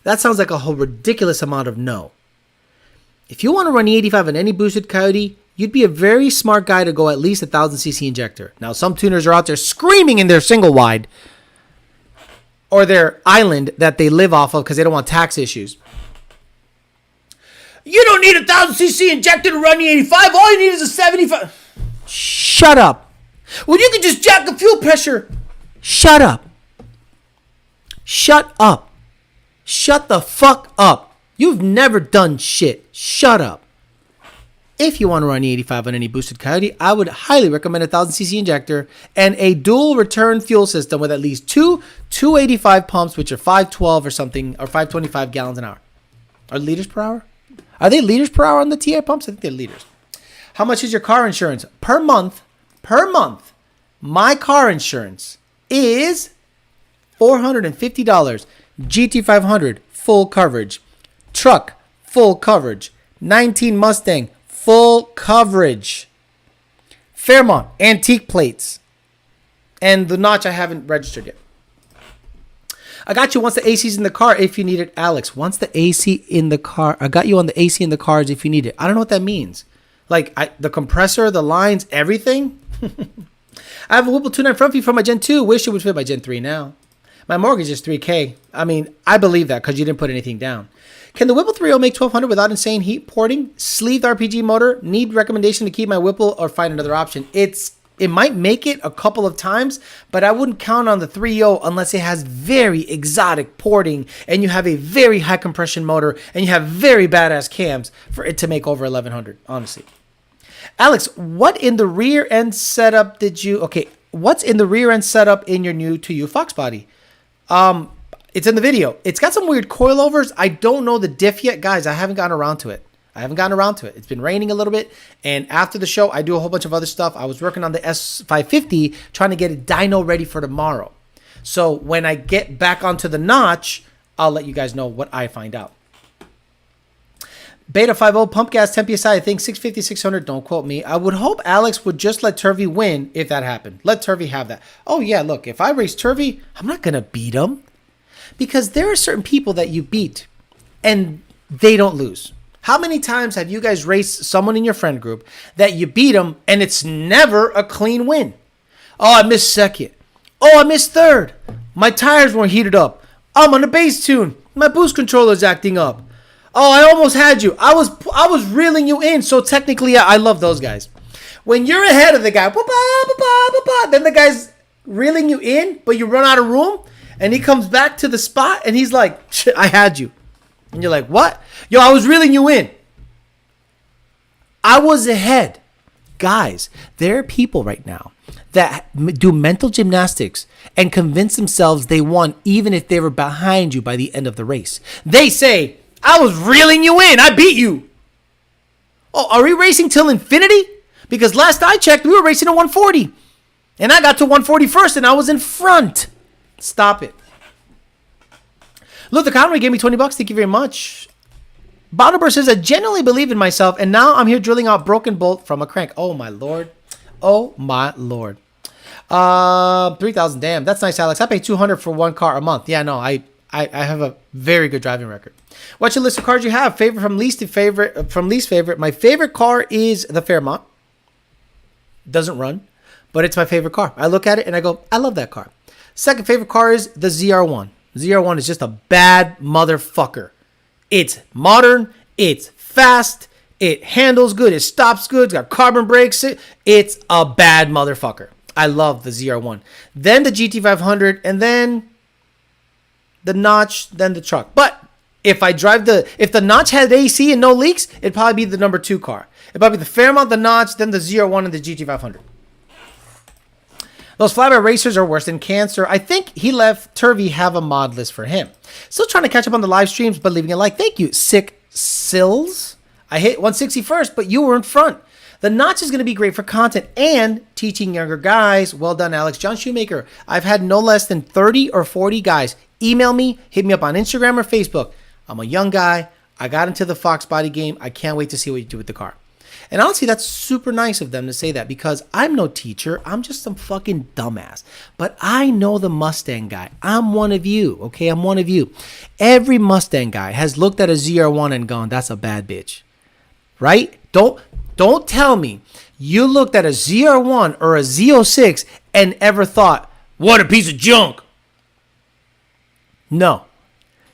That sounds like a whole ridiculous amount of no. If you want to run E85 on any boosted Coyote, you'd be a very smart guy to go at least 1,000cc injector. Now, some tuners are out there screaming in their single wide or their island that they live off of because they don't want tax issues. You don't need 1,000cc injector to run E85. All you need is a 75. Shut up. Well, you can just jack the fuel pressure. Shut up. Shut up. Shut the fuck up. You've never done shit. Shut up. If you want to run E85 on any boosted Coyote, I would highly recommend a 1,000cc injector and a dual return fuel system with at least two 285 pumps, which are 512 or something, or 525 gallons an hour. Are liters per hour? Are they liters per hour on the TI pumps? I think they're liters. How much is your car insurance? Per month, my car insurance is $450. GT500, full coverage. Truck, full coverage. 19 Mustang, full coverage. Fairmont, antique plates. And the notch I haven't registered yet. I got you once the AC's in the car if you need it, Alex. Once the AC in the car. I got you on the AC in the cars if you need it. I don't know what that means. Like the compressor, the lines, everything. I have a Whipple 2.9 front view from my Gen 2. Wish it would fit my Gen 3 now. My mortgage is $3,000. I mean, I believe that because you didn't put anything down. Can the Whipple 3.0 make 1200 without insane heat porting? Sleeved RPG motor. Need recommendation to keep my Whipple or find another option. It might make it a couple of times, but I wouldn't count on the 3.0 unless it has very exotic porting and you have a very high compression motor and you have very badass cams for it to make over 1100, honestly. Alex, what's in the rear end setup in your new to you Foxbody? It's in the video. It's got some weird coilovers. I don't know the diff yet. Guys, I haven't gotten around to it. It's been raining a little bit. And after the show, I do a whole bunch of other stuff. I was working on the S550, trying to get it dyno ready for tomorrow. So when I get back onto the notch, I'll let you guys know what I find out. Beta 5.0 pump gas 10 PSI, I think 650, 600. Don't quote me. I would hope Alex would just let Turvey win if that happened. Let Turvey have that. Oh yeah, look, if I race Turvey, I'm not going to beat him. Because there are certain people that you beat and they don't lose. How many times have you guys raced someone in your friend group that you beat them and it's never a clean win? Oh, I missed second. Oh, I missed third. My tires weren't heated up. I'm on a base tune. My boost controller's acting up. Oh, I almost had you. I was reeling you in. So technically, I love those guys. When you're ahead of the guy, then the guy's reeling you in, but you run out of room. And he comes back to the spot and he's like, shit, I had you. And you're like, what? Yo, I was reeling you in. I was ahead. Guys, there are people right now that do mental gymnastics and convince themselves they won even if they were behind you by the end of the race. They say, I was reeling you in. I beat you. Oh, are we racing till infinity? Because last I checked, we were racing at 140. And I got to 140 first and I was in front. Stop it. Luther Conway gave me $20. Thank you very much. Bonnebur says, I genuinely believe in myself, and now I'm here drilling out broken bolt from a crank. Oh, my Lord. Oh, my Lord. 3,000. Damn, that's nice, Alex. I pay $200 for one car a month. Yeah, no, I have a very good driving record. What's your list of cars you have? Favorite from least to favorite, from least favorite. My favorite car is the Fairmont. Doesn't run, but it's my favorite car. I look at it and I go, I love that car. Second favorite car is the ZR1. ZR1 is just a bad motherfucker. It's modern. It's fast. It handles good. It stops good. It's got carbon brakes. It's a bad motherfucker. I love the ZR1. Then the GT500, and then the Notch, then the truck. But if the Notch had AC and no leaks, it'd probably be the number 2 car. It'd probably be the Fairmont, the Notch, then the ZR1, and the GT500. Those flyby racers are worse than cancer. I think he left Turvey have a mod list for him. Still trying to catch up on the live streams, but leaving a like. Thank you, Sick Sills. I hit 160 first, but you were in front. The Notch is going to be great for content and teaching younger guys. Well done, Alex. John Shoemaker. I've had no less than 30 or 40 guys email me, hit me up on Instagram or Facebook. I'm a young guy. I got into the Foxbody game. I can't wait to see what you do with the car. And honestly, that's super nice of them to say that because I'm no teacher. I'm just some fucking dumbass. But I know the Mustang guy. I'm one of you, okay? I'm one of you. Every Mustang guy has looked at a ZR1 and gone, that's a bad bitch. Right? Don't tell me you looked at a ZR1 or a Z06 and ever thought, what a piece of junk. No.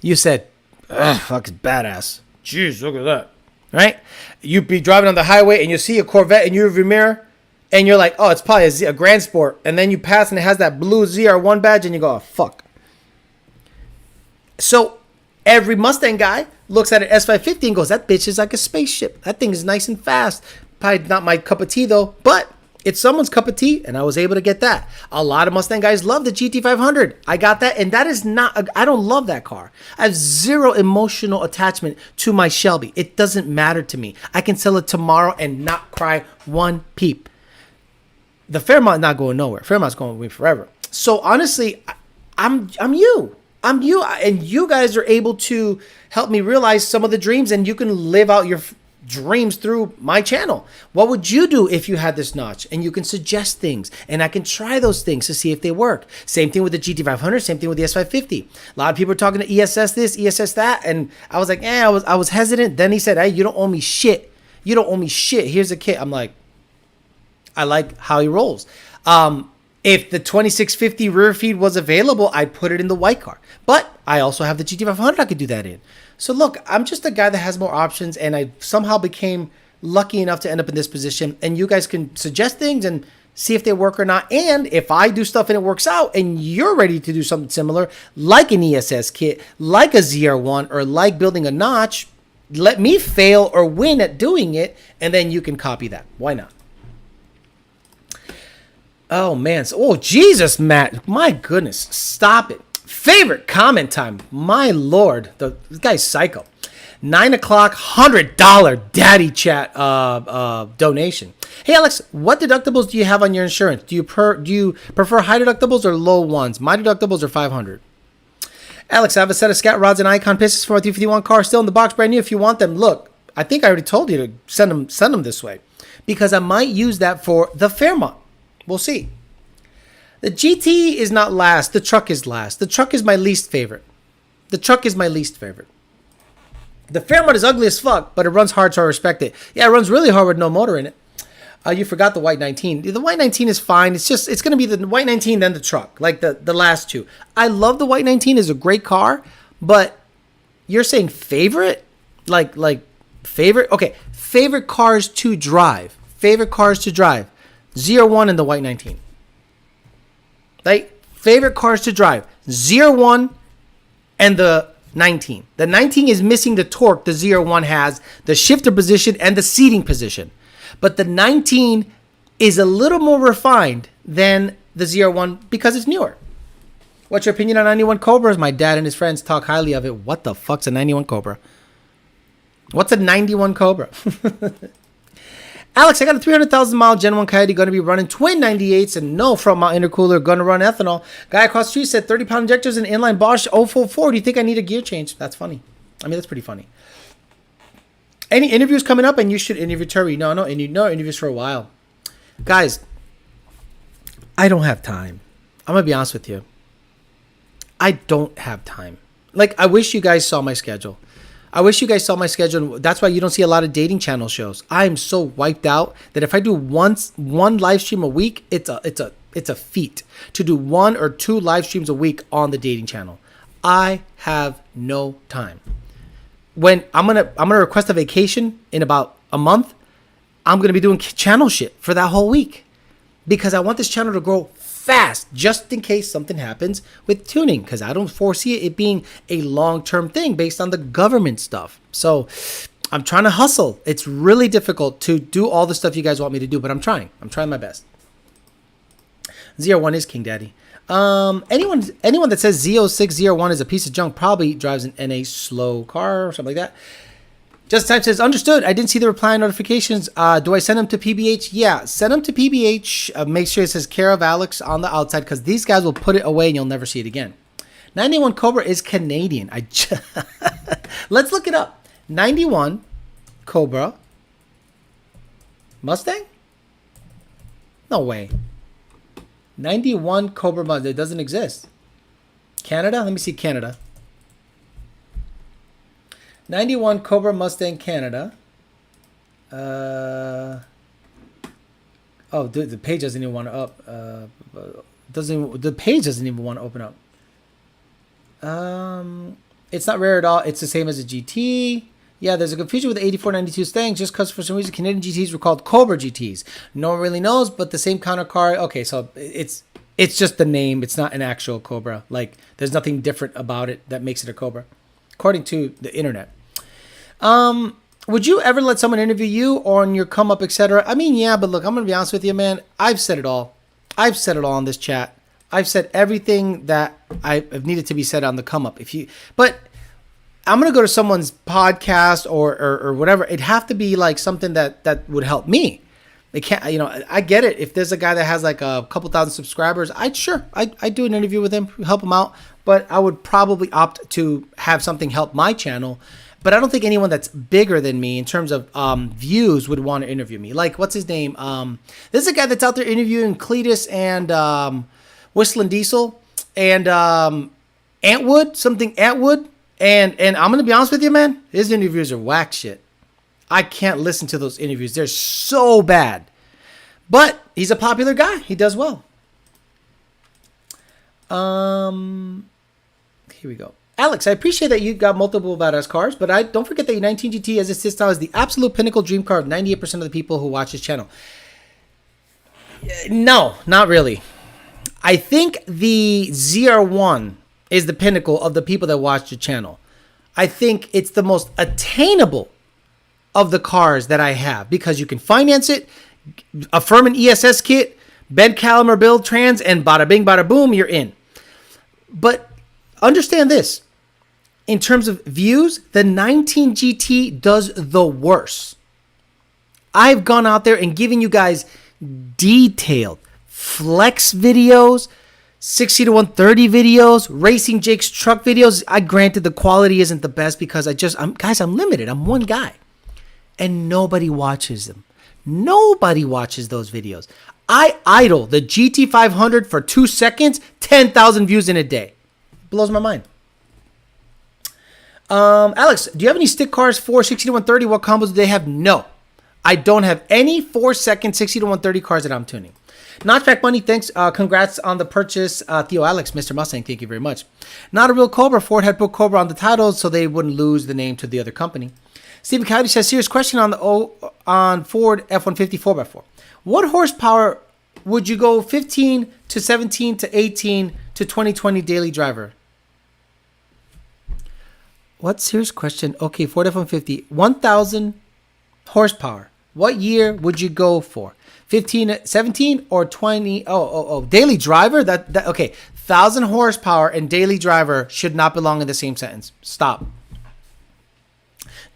You said, ugh, fucking badass. Jeez, look at that. Right? You'd be driving on the highway and you see a Corvette in your rearview mirror and you're like, oh, it's probably a Grand Sport. And then you pass and it has that blue ZR1 badge and you go, oh, fuck. So every Mustang guy looks at an S550 and goes, that bitch is like a spaceship. That thing is nice and fast. Probably not my cup of tea though, but it's someone's cup of tea and I was able to get that. A lot of Mustang guys love the GT500. I got that and that is not, I don't love that car. I have zero emotional attachment to my Shelby. It doesn't matter to me. I can sell it tomorrow and not cry one peep. The Fairmont not going nowhere. Fairmont's going with me forever. So honestly, I'm you. I'm you. And you guys are able to help me realize some of the dreams and you can live out your dreams through my channel. What would you do if you had this Notch? And you can suggest things and I can try those things to see if they work. Same thing with the GT500, same thing with the S550. A lot of people are talking to ESS this, ESS that, and I was like, I was hesitant. Then he said, hey, you don't owe me shit. You don't owe me shit. Here's a kit. I'm like, I like how he rolls. If the 2650 rear feed was available, I'd put it in the white car. But I also have the GT500 I could do that in. So look, I'm just a guy that has more options, and I somehow became lucky enough to end up in this position. And you guys can suggest things and see if they work or not. And if I do stuff and it works out and you're ready to do something similar, like an ESS kit, like a ZR1, or like building a notch, let me fail or win at doing it, and then you can copy that. Why not? Oh, man. Oh, Jesus, Matt. My goodness. Stop it. Favorite comment time. My Lord. This guy's psycho. 9 o'clock, $100 daddy chat donation. Hey, Alex, what deductibles do you have on your insurance? Do you prefer high deductibles or low ones? My deductibles are $500. Alex, I have a set of scat rods and icon pistons for my 351 car still in the box, brand new. If you want them, look, I think I already told you to send them this way, because I might use that for the Fairmont. We'll see. The GT is not last. The truck is last. The truck is my least favorite. The Fairmont is ugly as fuck, but it runs hard, so I respect it. Yeah, it runs really hard with no motor in it. You forgot the white 19. The white 19 is fine. It's going to be the white 19, then the truck, like the last two. I love the white 19. It's a great car, but you're saying favorite? Like favorite? Okay, favorite cars to drive. ZR1 and the white 19. Like, favorite cars to drive. ZR1 and the 19. The 19 is missing the torque the ZR1 has, the shifter position, and the seating position. But the 19 is a little more refined than the ZR1 because it's newer. What's your opinion on 91 Cobras? My dad and his friends talk highly of it. What the fuck's a 91 Cobra? What's a 91 Cobra? Alex, I got a 300,000 mile Gen 1 Coyote, going to be running twin 98s and no front mount intercooler, going to run ethanol. Guy across the street said 30-pound injectors and inline Bosch 044. Do you think I need a gear change? That's funny. I mean, that's pretty funny. Any interviews coming up? And you should interview Terry. No interviews for a while. Guys, I don't have time. I'm going to be honest with you. I don't have time. Like, I wish you guys saw my schedule. That's why you don't see a lot of dating channel shows. I'm so wiped out that if I do one live stream a week, it's a feat to do 1 or 2 live streams a week on the dating channel. I have no time. When I'm gonna request a vacation in about a month, I'm gonna be doing channel shit for that whole week because I want this channel to grow fast, just in case something happens with tuning, because I don't foresee it being a long-term thing based on the government stuff. So I'm trying to hustle. It's really difficult to do all the stuff you guys want me to do, but I'm trying my best. ZR1 is King Daddy. Anyone that says Z06 ZR1 is a piece of junk probably drives an NA slow car or something like that. Just Type says, understood. I didn't see the reply notifications. Do I send them to PBH? Yeah, send them to PBH. Make sure it says care of Alex on the outside, because these guys will put it away and you'll never see it again. 91 Cobra is Canadian. Let's look it up. 91 Cobra Mustang? No way. 91 Cobra Mustang. It doesn't exist. Canada? Let me see Canada. 91 Cobra Mustang Canada. Oh, dude, the page doesn't even want to up. The page doesn't even want to open up. It's not rare at all. It's the same as a GT. Yeah, there's a confusion with the 8492 Mustang just because for some reason Canadian GTs were called Cobra GTs. No one really knows, but the same kind of car. Okay, so it's just the name. It's not an actual Cobra. Like, there's nothing different about it that makes it a Cobra, according to the internet. Would you ever let someone interview you or on your come up, etc.? I mean, yeah, but look, I'm going to be honest with you, man. I've said it all. I've said it all in this chat. I've said everything that I've needed to be said on the come up. But I'm going to go to someone's podcast or whatever. It'd have to be like something that would help me. They can't, I get it. If there's a guy that has like a couple thousand subscribers, I'd do an interview with him, help him out. But I would probably opt to have something help my channel. But I don't think anyone that's bigger than me in terms of views would want to interview me. Like, what's his name? There's a guy that's out there interviewing Cletus and Whistling Diesel and Antwood. And I'm going to be honest with you, man. His interviews are whack shit. I can't listen to those interviews. They're so bad. But he's a popular guy. He does well. Here we go. Alex, I appreciate that you got multiple badass cars, but I don't forget that your 19 GT as it sits now is the absolute pinnacle dream car of 98% of the people who watch this channel. No, not really. I think the ZR1 is the pinnacle of the people that watch the channel. I think it's the most attainable of the cars that I have because you can finance it, affirm an ESS kit, bend caliber build trans, and bada bing, bada boom, you're in. But understand this. In terms of views, the 19 GT does the worst. I've gone out there and given you guys detailed flex videos, 60 to 130 videos, Racing Jake's truck videos. I granted the quality isn't the best because I'm limited. I'm one guy. And nobody watches them. Nobody watches those videos. I idle the GT500 for 2 seconds, 10,000 views in a day. Blows my mind. Alex, do you have any stick cars for 60 to 130? What combos do they have? No. I don't have any 4-second 60 to 130 cars that I'm tuning. Notchback Money, thanks. Congrats on the purchase. Theo Alex, Mr. Mustang, thank you very much. Not a real Cobra. Ford had put Cobra on the title so they wouldn't lose the name to the other company. Stephen Coyote says, serious question on Ford F-150 4x4. What horsepower would you go 15 to 17 to 18 to 2020 daily driver? What serious question? Okay, Ford F-150, 1,000 horsepower. What year would you go for? 15, 17 or 20? Daily driver? Okay. 1,000 horsepower and daily driver should not belong in the same sentence. Stop.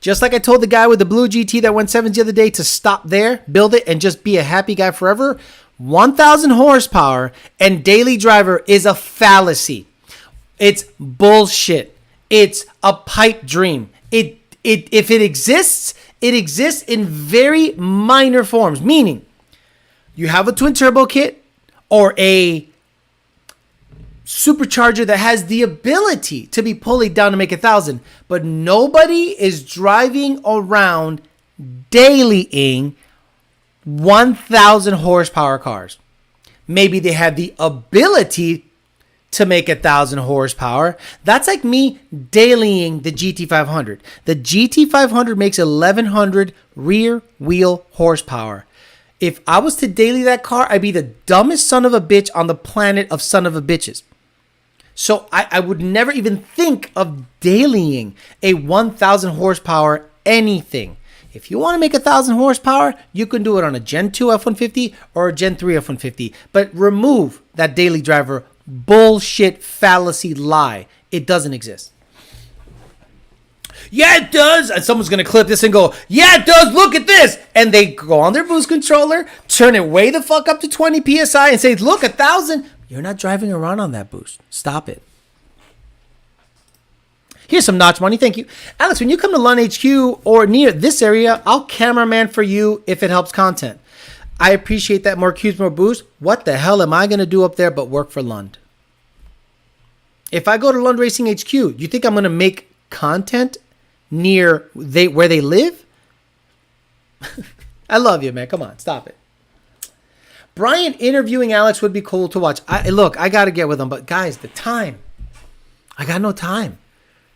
Just like I told the guy with the blue GT that went 7s the other day to stop there, build it, and just be a happy guy forever. 1,000 horsepower and daily driver is a fallacy. It's bullshit. It's a pipe dream. If it exists, it exists in very minor forms, meaning you have a twin turbo kit or a supercharger that has the ability to be pulleyed down to make 1,000, but nobody is driving around dailying 1,000 horsepower cars. Maybe they have the ability to make 1,000 horsepower. That's like me dailying the GT500. The GT500 makes 1,100 rear wheel horsepower. If I was to daily that car, I'd be the dumbest son of a bitch on the planet of son of a bitches. So I would never even think of dailying a 1,000 horsepower anything. If you want to make 1,000 horsepower, you can do it on a Gen 2 F-150 or a Gen 3 F-150. But remove that daily driver bullshit fallacy lie. It doesn't exist. Yeah, it does. And someone's going to clip this and go, yeah, it does. Look at this. And they go on their boost controller, turn it way the fuck up to 20 PSI and say, look, 1,000. You're not driving around on that boost. Stop it. Here's some notch money. Thank you. Alex, when you come to Lund HQ or near this area, I'll cameraman for you if it helps content. I appreciate that. More Qs, more boost. What the hell am I going to do up there but work for Lund? If I go to Lund Racing HQ, do you think I'm going to make content near where they live? I love you, man. Come on, stop it. Brian interviewing Alex would be cool to watch. Look, I got to get with him, but guys, the time. I got no time.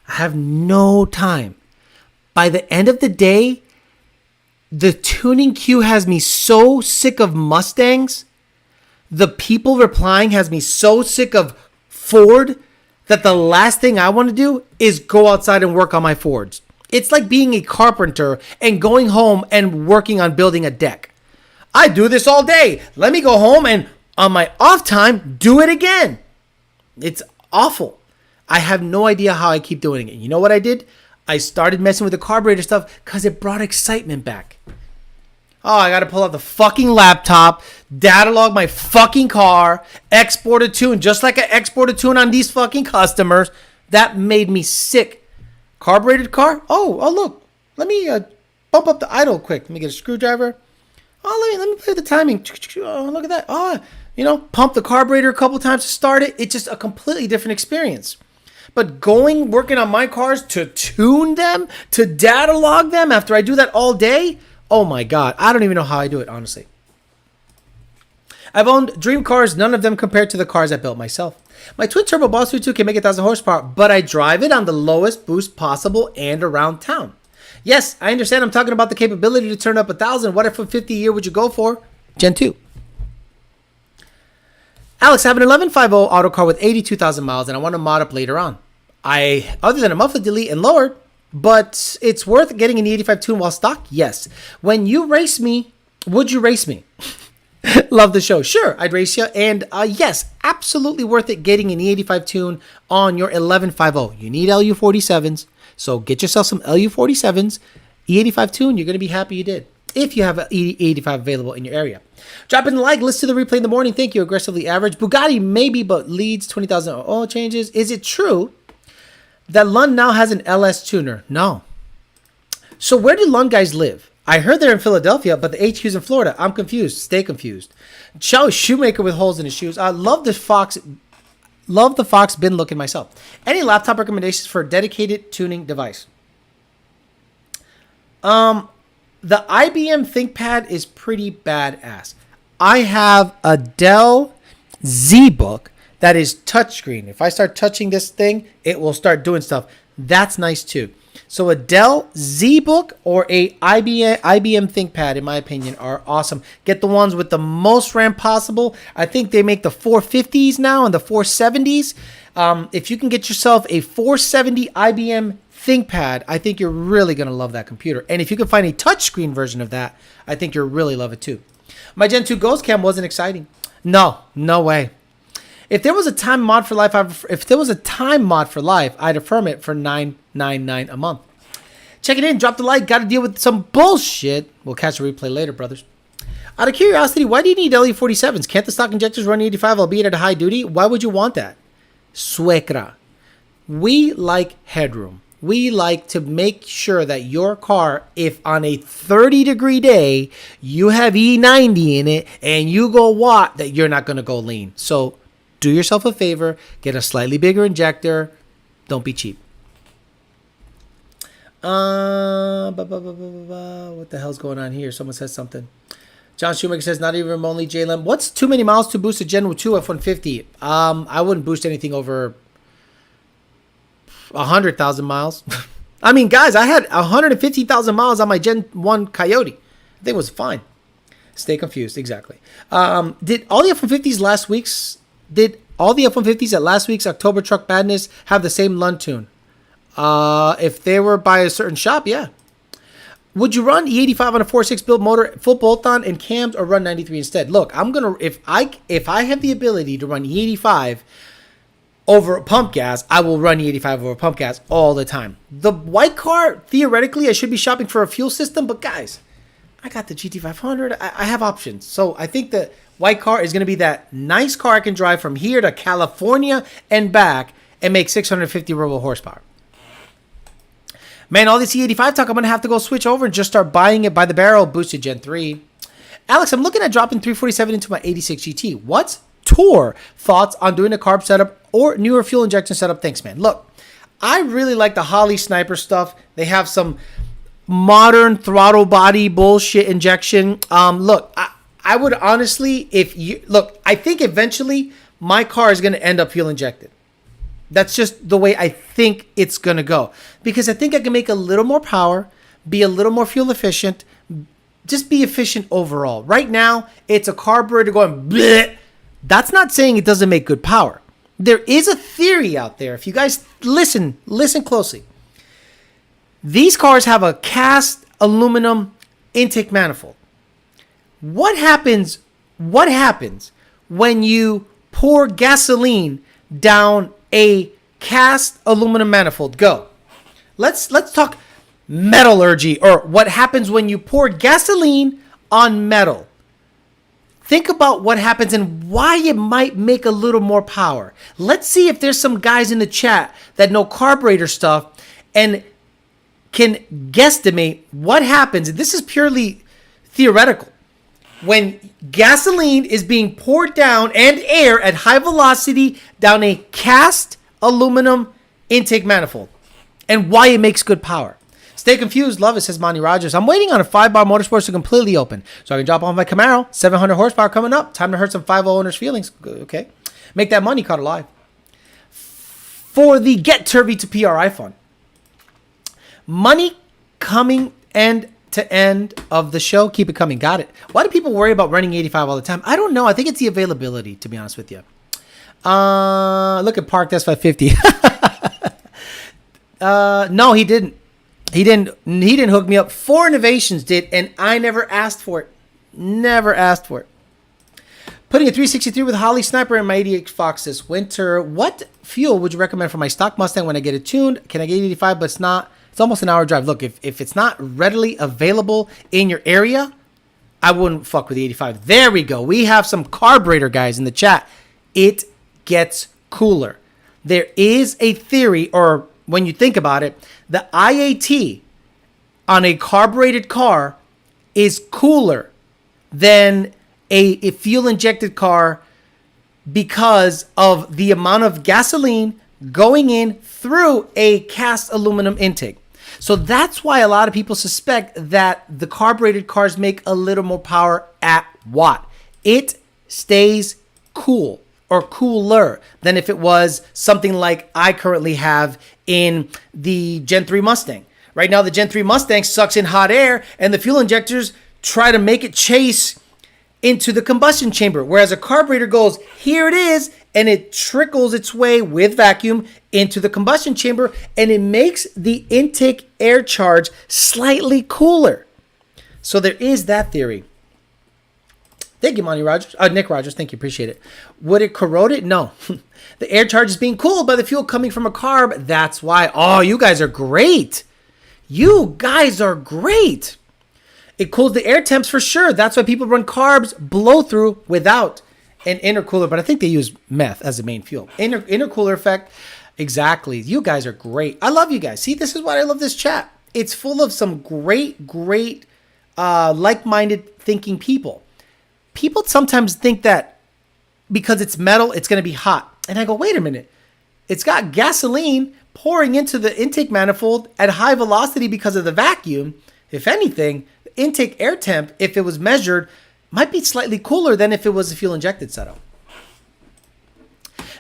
I have no time. By the end of the day, the tuning queue has me so sick of Mustangs. The people replying has me so sick of Ford that the last thing I want to do is go outside and work on my Fords. It's like being a carpenter and going home and working on building a deck. I do this all day. Let me go home and on my off time, do it again. It's awful. I have no idea how I keep doing it. You know what I did? I started messing with the carburetor stuff because it brought excitement back. Oh, I got to pull out the fucking laptop, data log my fucking car, export a tune, just like I export a tune on these fucking customers. That made me sick. Carbureted car? Oh, look. Let me bump up the idle quick. Let me get a screwdriver. Oh, let me play the timing. Oh, look at that. Oh, pump the carburetor a couple times to start it. It's just a completely different experience. But working on my cars to tune them, to data log them after I do that all day, oh my God, I don't even know how I do it, honestly. I've owned dream cars, none of them compared to the cars I built myself. My twin turbo Boss 2 can make 1,000 horsepower, but I drive it on the lowest boost possible and around town. Yes, I understand. I'm talking about the capability to turn up 1,000. What if a 50 year would you go for? Gen 2. Alex, I have an 1150 auto car with 82,000 miles, and I want to mod up later on. Other than a muffler delete and lowered, but it's worth getting an E85 tune while stock? Yes. When you race me, would you race me? Love the show. Sure, I'd race you. And yes, absolutely worth it getting an E85 tune on your 1150. You need LU47s, so get yourself some LU47s. E85 tune, you're going to be happy you did, if you have an E85 available in your area. Drop in the like, listen to the replay in the morning. Thank you. Aggressively average. Bugatti, maybe, but leads 20,000 oil changes. Is it true that Lund now has an LS tuner? No. So where do Lund guys live? I heard they're in Philadelphia, but the HQ's in Florida. I'm confused. Stay confused. Shoemaker with holes in his shoes. I love the Fox. Love the Fox bin looking myself. Any laptop recommendations for a dedicated tuning device? The IBM ThinkPad is pretty badass. I have a Dell ZBook that is touchscreen. If I start touching this thing, it will start doing stuff. That's nice too. So a Dell ZBook or a IBM ThinkPad, in my opinion, are awesome. Get the ones with the most RAM possible. I think they make the 450s now and the 470s. If you can get yourself a 470 IBM ThinkPad, I think you're really going to love that computer. And if you can find a touchscreen version of that, I think you'll really love it too. My Gen 2 Ghost Cam wasn't exciting. No way. If there was a time mod for life, I'd affirm it for $9.99 a month. Check it in. Drop the like. Got to deal with some bullshit. We'll catch a replay later, brothers. Out of curiosity, why do you need LE47s? Can't the stock injectors run 85, albeit at a high duty? Why would you want that? Suegra. We like headroom. We like to make sure that your car, if on a 30-degree day, you have E90 in it and you go watt, that you're not going to go lean. So do yourself a favor. Get a slightly bigger injector. Don't be cheap. What the hell's going on here? Someone says something. John Shoemaker says, not even remotely JLM. What's too many miles to boost a Gen 2 F-150? I wouldn't boost anything over 100,000 miles. I mean, guys, I had 150,000 miles on my Gen 1 Coyote. I think it was fine. Stay confused. Exactly. Did all the F-150s at last week's October Truck Madness have the same Lund tune? If they were by a certain shop, yeah. Would you run E85 on a 4.6 build motor, full bolt-on and cams, or run 93 instead? Look, I'm gonna if I have the ability to run E85 over pump gas, I will run E85 over pump gas all the time. The white car, theoretically, I should be shopping for a fuel system, but guys, I got the GT500. I have options. So I think the white car is going to be that nice car I can drive from here to California and back and make 650 robo horsepower. Man, all this E85 talk, I'm going to have to go switch over and just start buying it by the barrel, boosted Gen 3. Alex, I'm looking at dropping 347 into my 86 GT. What's Tour thoughts on doing a carb setup or newer fuel injection setup? Thanks, man. Look, I really like the Holley Sniper stuff. They have some modern throttle body bullshit injection. Look, I would honestly, I think eventually my car is going to end up fuel injected. That's just the way I think it's going to go. Because I think I can make a little more power, be a little more fuel efficient, just be efficient overall. Right now, it's a carburetor going bleh. That's not saying it doesn't make good power. There is a theory out there. If you guys listen closely. These cars have a cast aluminum intake manifold. What happens when you pour gasoline down a cast aluminum manifold? Go. Let's talk metallurgy, or what happens when you pour gasoline on metal. Think about what happens and why it might make a little more power. Let's see if there's some guys in the chat that know carburetor stuff and can guesstimate what happens. And this is purely theoretical. When gasoline is being poured down and air at high velocity down a cast aluminum intake manifold, and why it makes good power. Stay confused, love it, says Monty Rogers. I'm waiting on a 5-bar Motorsports to completely open so I can drop off my Camaro. 700 horsepower coming up. Time to hurt some 5.0 owners' feelings. Okay. Make that money, caught alive. for the Get Turvy to PRI fund. Money coming end to end of the show. Keep it coming. Got it. Why do people worry about running 85 all the time? I don't know. I think it's the availability, to be honest with you. Look at Park. That's 550. No, he didn't. He didn't hook me up. 4 Innovations did, and I never asked for it. Never asked for it. Putting a 363 with Holly Sniper in my 88 Fox this winter. What fuel would you recommend for my stock Mustang when I get it tuned? Can I get 85, but it's not? It's almost an hour drive. Look, if it's not readily available in your area, I wouldn't fuck with the 85. There we go. We have some carburetor guys in the chat. It gets cooler. There is a theory, or when you think about it, the IAT on a carbureted car is cooler than a fuel-injected car because of the amount of gasoline going in through a cast aluminum intake. So that's why a lot of people suspect that the carbureted cars make a little more power at watt. It stays cool or cooler than if it was something like I currently have in the Gen 3 Mustang. Right now, the Gen 3 Mustang sucks in hot air and the fuel injectors try to make it chase into the combustion chamber, whereas a carburetor goes, here it is, and it trickles its way with vacuum into the combustion chamber, and it makes the intake air charge slightly cooler. So there is that theory. Thank you, Nick Rogers. Thank you. Appreciate it. Would it corrode it? No. The air charge is being cooled by the fuel coming from a carb. That's why. Oh, you guys are great. You guys are great. It cools the air temps for sure. That's why people run carbs blow through without an intercooler. But I think they use meth as the main fuel. Intercooler effect. Exactly. You guys are great. I love you guys. See, this is why I love this chat. It's full of some great like-minded thinking people. People sometimes think that because it's metal, it's going to be hot. And I go, wait a minute. It's got gasoline pouring into the intake manifold at high velocity because of the vacuum. If anything, the intake air temp, if it was measured, might be slightly cooler than if it was a fuel-injected setup.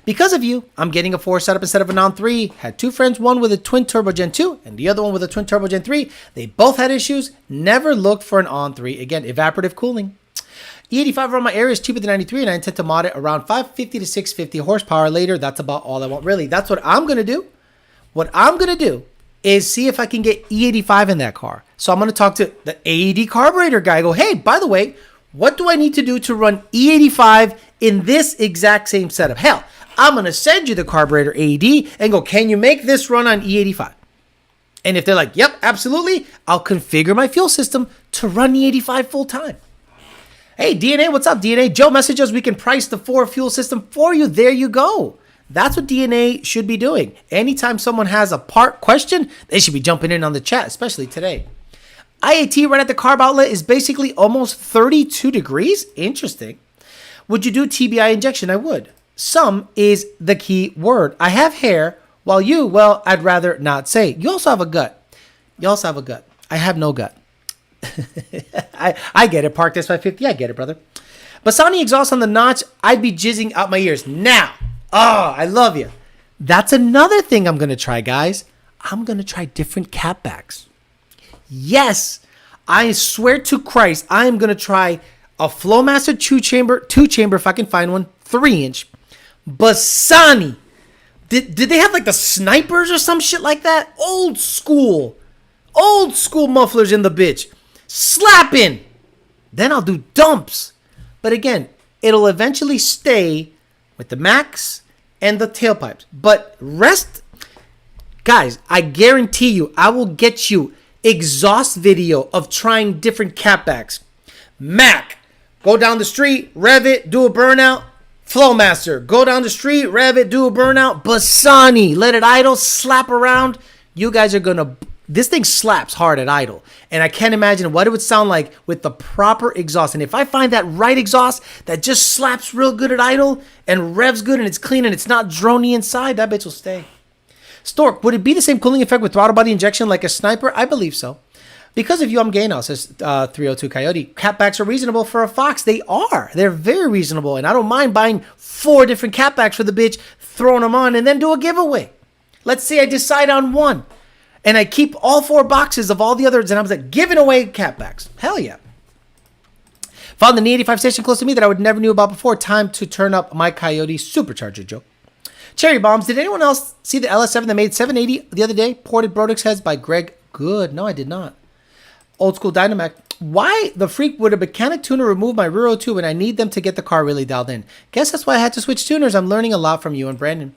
Because of you, I'm getting a 4 setup instead of a non-3. Had 2 friends, one with a twin-turbo Gen 2 and the other one with a twin-turbo Gen 3. They both had issues. Never looked for an on-3. Again, evaporative cooling. E85 around my area is cheaper than 93, and I intend to mod it around 550 to 650 horsepower later. That's about all I want, really. That's what I'm going to do. What I'm going to do is see if I can get E85 in that car. So I'm going to talk to the AED carburetor guy. I go, hey, by the way, what do I need to do to run E85 in this exact same setup? Hell, I'm going to send you the carburetor AED and go, can you make this run on E85? And if they're like, yep, absolutely, I'll configure my fuel system to run E85 full time. Hey, DNA, what's up, DNA? Joe messages we can price the 4 fuel system for you. There you go. That's what DNA should be doing. Anytime someone has a part question, they should be jumping in on the chat, especially today. IAT right at the carb outlet is basically almost 32 degrees. Interesting. Would you do TBI injection? I would. Some is the key word. I have hair, while you, well, I'd rather not say. You also have a gut. I have no gut. I get it. Park this 550. I get it, brother. Bassani exhaust on the notch. I'd be jizzing out my ears now. Oh, I love you. That's another thing I'm going to try, guys. I'm going to try different catbacks. Yes, I swear to Christ, I am going to try a Flowmaster 2-chamber, if I can find one, 3-inch. Bassani. Did they have like the snipers or some shit like that? Old school mufflers in the bitch. Slapping. Then I'll do dumps. But again, it'll eventually stay with the max and the tailpipes. But rest, guys, I guarantee you, I will get you exhaust video of trying different catbacks. Mac, go down the street, rev it, do a burnout. Flowmaster, go down the street, rev it, do a burnout. Bassani, let it idle, slap around. You guys are gonna. This thing slaps hard at idle. And I can't imagine what it would sound like with the proper exhaust. And if I find that right exhaust that just slaps real good at idle and revs good and it's clean and it's not drony inside, that bitch will stay. Stork, would it be the same cooling effect with throttle body injection like a sniper? I believe so. Because of you, I'm gay now, says 302 Coyote. Catbacks are reasonable for a Fox. They are. They're very reasonable. And I don't mind buying 4 different catbacks for the bitch, throwing them on, and then do a giveaway. Let's say I decide on one and I keep all 4 boxes of all the others and I was like giving away catbacks. Hell yeah. Found the 85 station close to me that I would never knew about before. Time to turn up my Coyote supercharger, Joe. Cherry Bombs. Did anyone else see the LS7 that made 780 the other day? Ported Brodix heads by Greg Good. No, I did not. Old School Dynamac. Why the freak would a mechanic tuner remove my rear O2 when I need them to get the car really dialed in? Guess that's why I had to switch tuners. I'm learning a lot from you and Brandon.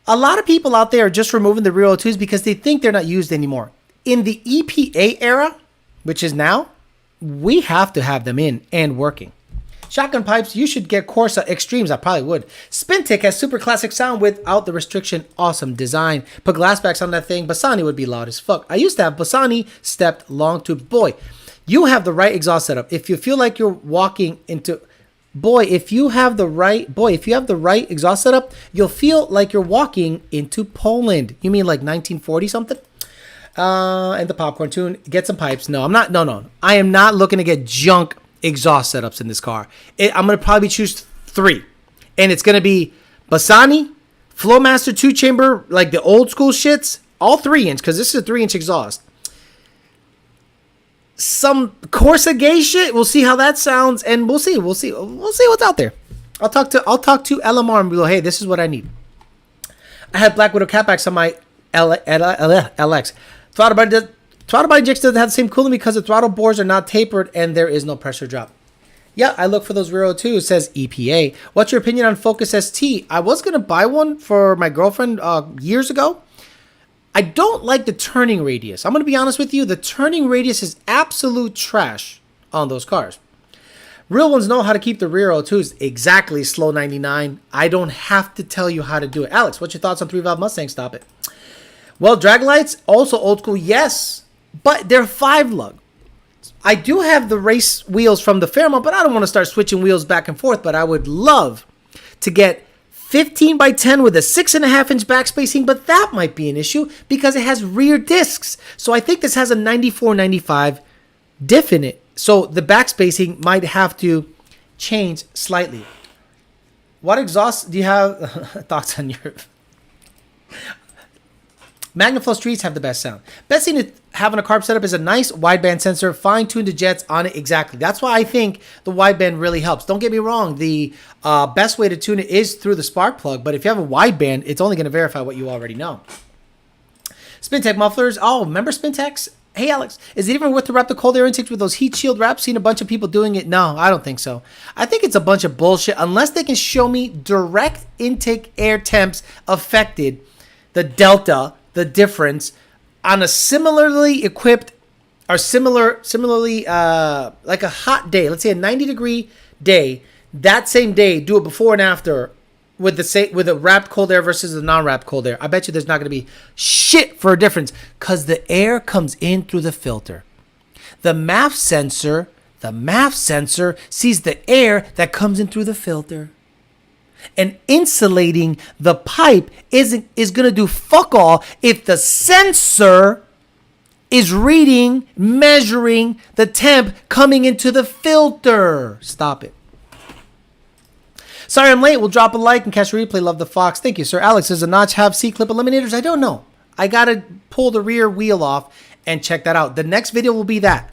A lot of people out there are just removing the rear O2s because they think they're not used anymore. In the EPA era, which is now, we have to have them in and working. Shotgun Pipes, you should get Corsa Extremes. I probably would. Spintic has super classic sound without the restriction. Awesome design. Put glassbacks on that thing. Bassani would be loud as fuck. I used to have Bassani stepped long tube. Boy, you have the right exhaust setup. If you feel like you're walking into... if you have the right exhaust setup, you'll feel like you're walking into Poland. You mean like 1940 something? And the popcorn tune. Get some pipes. No, I'm not. No. I am not looking to get junk exhaust setups in this car. I'm going to probably choose 3. And it's going to be Bassani, Flowmaster 2-chamber, like the old school shits. All 3-inch, because this is a 3-inch exhaust. Some Corsa gay shit. We'll see how that sounds. And we'll see what's out there. I'll talk to LMR and be like, hey, this is what I need. I had Black Widow catbacks on my LX. Throttle body jigs doesn't have the same cooling because the throttle bores are not tapered and there is no pressure drop. Yeah, I look for those rear O2. It says EPA. What's your opinion on Focus ST? I was going to buy one for my girlfriend years ago. I don't like the turning radius. I'm going to be honest with you. The turning radius is absolute trash on those cars. Real ones know how to keep the rear O2s exactly slow 99. I don't have to tell you how to do it. Alex, what's your thoughts on 3-valve Mustang? Stop it. Well, drag lights, also old school, yes, but they're 5-lug. I do have the race wheels from the Fairmont, but I don't want to start switching wheels back and forth, but I would love to get 15 by 10 with a 6.5-inch back spacing, but that might be an issue because it has rear discs. So I think this has a 94-95 diff in it. So the back spacing might have to change slightly. What exhaust do you have? Thoughts on your... Magnaflow Streets have the best sound. Best thing to have on a carb setup is a nice wideband sensor, fine-tuned to jets on it exactly. That's why I think the wideband really helps. Don't get me wrong. The best way to tune it is through the spark plug, but if you have a wideband, it's only going to verify what you already know. Spintech mufflers. Oh, remember Spintex? Hey, Alex, is it even worth the Raptor cold air intakes with those heat shield wraps? Seen a bunch of people doing it. No, I don't think so. I think it's a bunch of bullshit unless they can show me direct intake air temps affected the delta, the difference on a similarly equipped or similarly like a hot day. Let's say a 90-degree day. That same day, do it before and after with a wrapped cold air versus the non-wrapped cold air. I bet you there's not going to be shit for a difference because the air comes in through the filter. The MAF sensor sees the air that comes in through the filter. And insulating the pipe is going to do fuck all if the sensor is measuring the temp coming into the filter. Stop it. Sorry I'm late. We'll drop a like and catch a replay. Love the Fox. Thank you, sir. Alex, does the notch have C-clip eliminators? I don't know. I got to pull the rear wheel off and check that out. The next video will be that.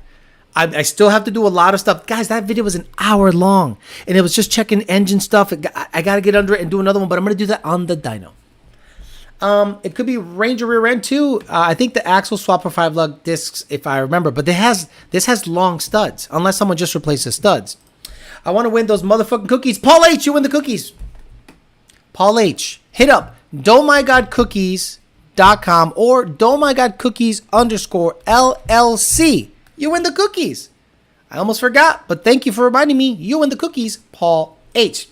I still have to do a lot of stuff. Guys, that video was an hour long. And it was just checking engine stuff. I got to get under it and do another one. But I'm going to do that on the dyno. It could be Ranger rear end too. I think the axle swap for 5-lug discs, if I remember. But this has long studs. Unless someone just replaces studs. I want to win those motherfucking cookies. Paul H, you win the cookies. Paul H, hit up domygodcookies.com or domygodcookies_LLC. You win the cookies. I almost forgot, but thank you for reminding me. You win the cookies, Paul H.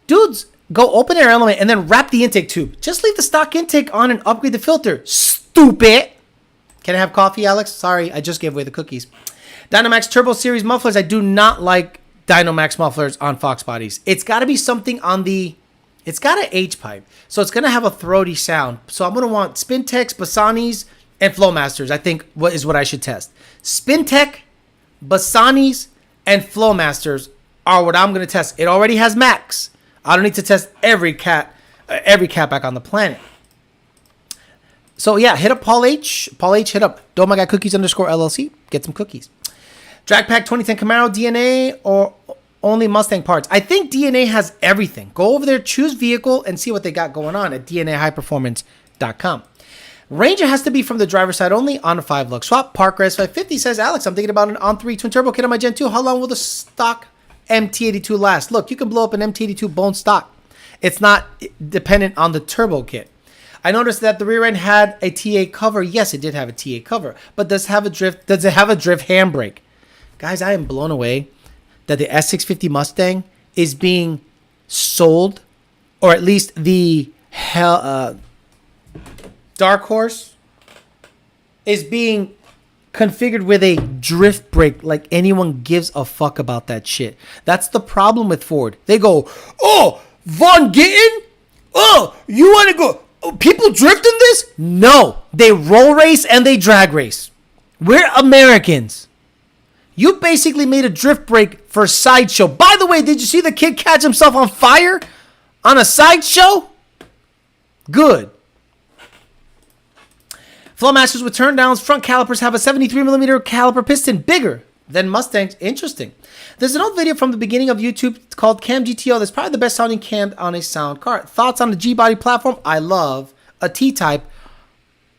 Dudes, go open air element and then wrap the intake tube. Just leave the stock intake on and upgrade the filter. Stupid. Can I have coffee, Alex? Sorry, I just gave away the cookies. Dynamax Turbo Series mufflers. I do not like Dynamax mufflers on Foxbodies. It's got to be something on the... It's got an H pipe, so it's going to have a throaty sound. So I'm going to want Spintex, Bassanis, and Flowmasters, I think, what I should test. Spintech, Bassanis, and Flowmasters are what I'm going to test. It already has Max. I don't need to test every catback on the planet. So yeah, hit up Paul H. Paul H. Hit up Don't My Guy Cookies _ LLC. Get some cookies. Drag Pack 2010 Camaro DNA or only Mustang parts. I think DNA has everything. Go over there, choose vehicle, and see what they got going on at DNAHighPerformance.com. Ranger has to be from the driver's side only on a 5-lug swap. Parker S550 says, Alex, I'm thinking about an on-3 twin turbo kit on my Gen 2. How long will the stock MT82 last? Look, you can blow up an MT82 bone stock. It's not dependent on the turbo kit. I noticed that the rear end had a TA cover. Yes, it did have a TA cover, but does it have a drift handbrake? Guys, I am blown away that the S650 Mustang is being sold, or at least the Dark Horse is being configured with a drift brake like anyone gives a fuck about that shit. That's the problem with Ford. They go, oh, Von Gittin? Oh, you want to go? Oh, people drift in this? No, they roll race and they drag race. We're Americans. You basically made a drift brake for sideshow. By the way, did you see the kid catch himself on fire on a sideshow? Good. Flowmasters with turndowns. Front calipers have a 73mm caliper piston, bigger than Mustangs. Interesting. There's an old video from the beginning of YouTube called Cam GTO. That's probably the best sounding cam on a sound car. Thoughts on the G-Body platform? I love a T-Type,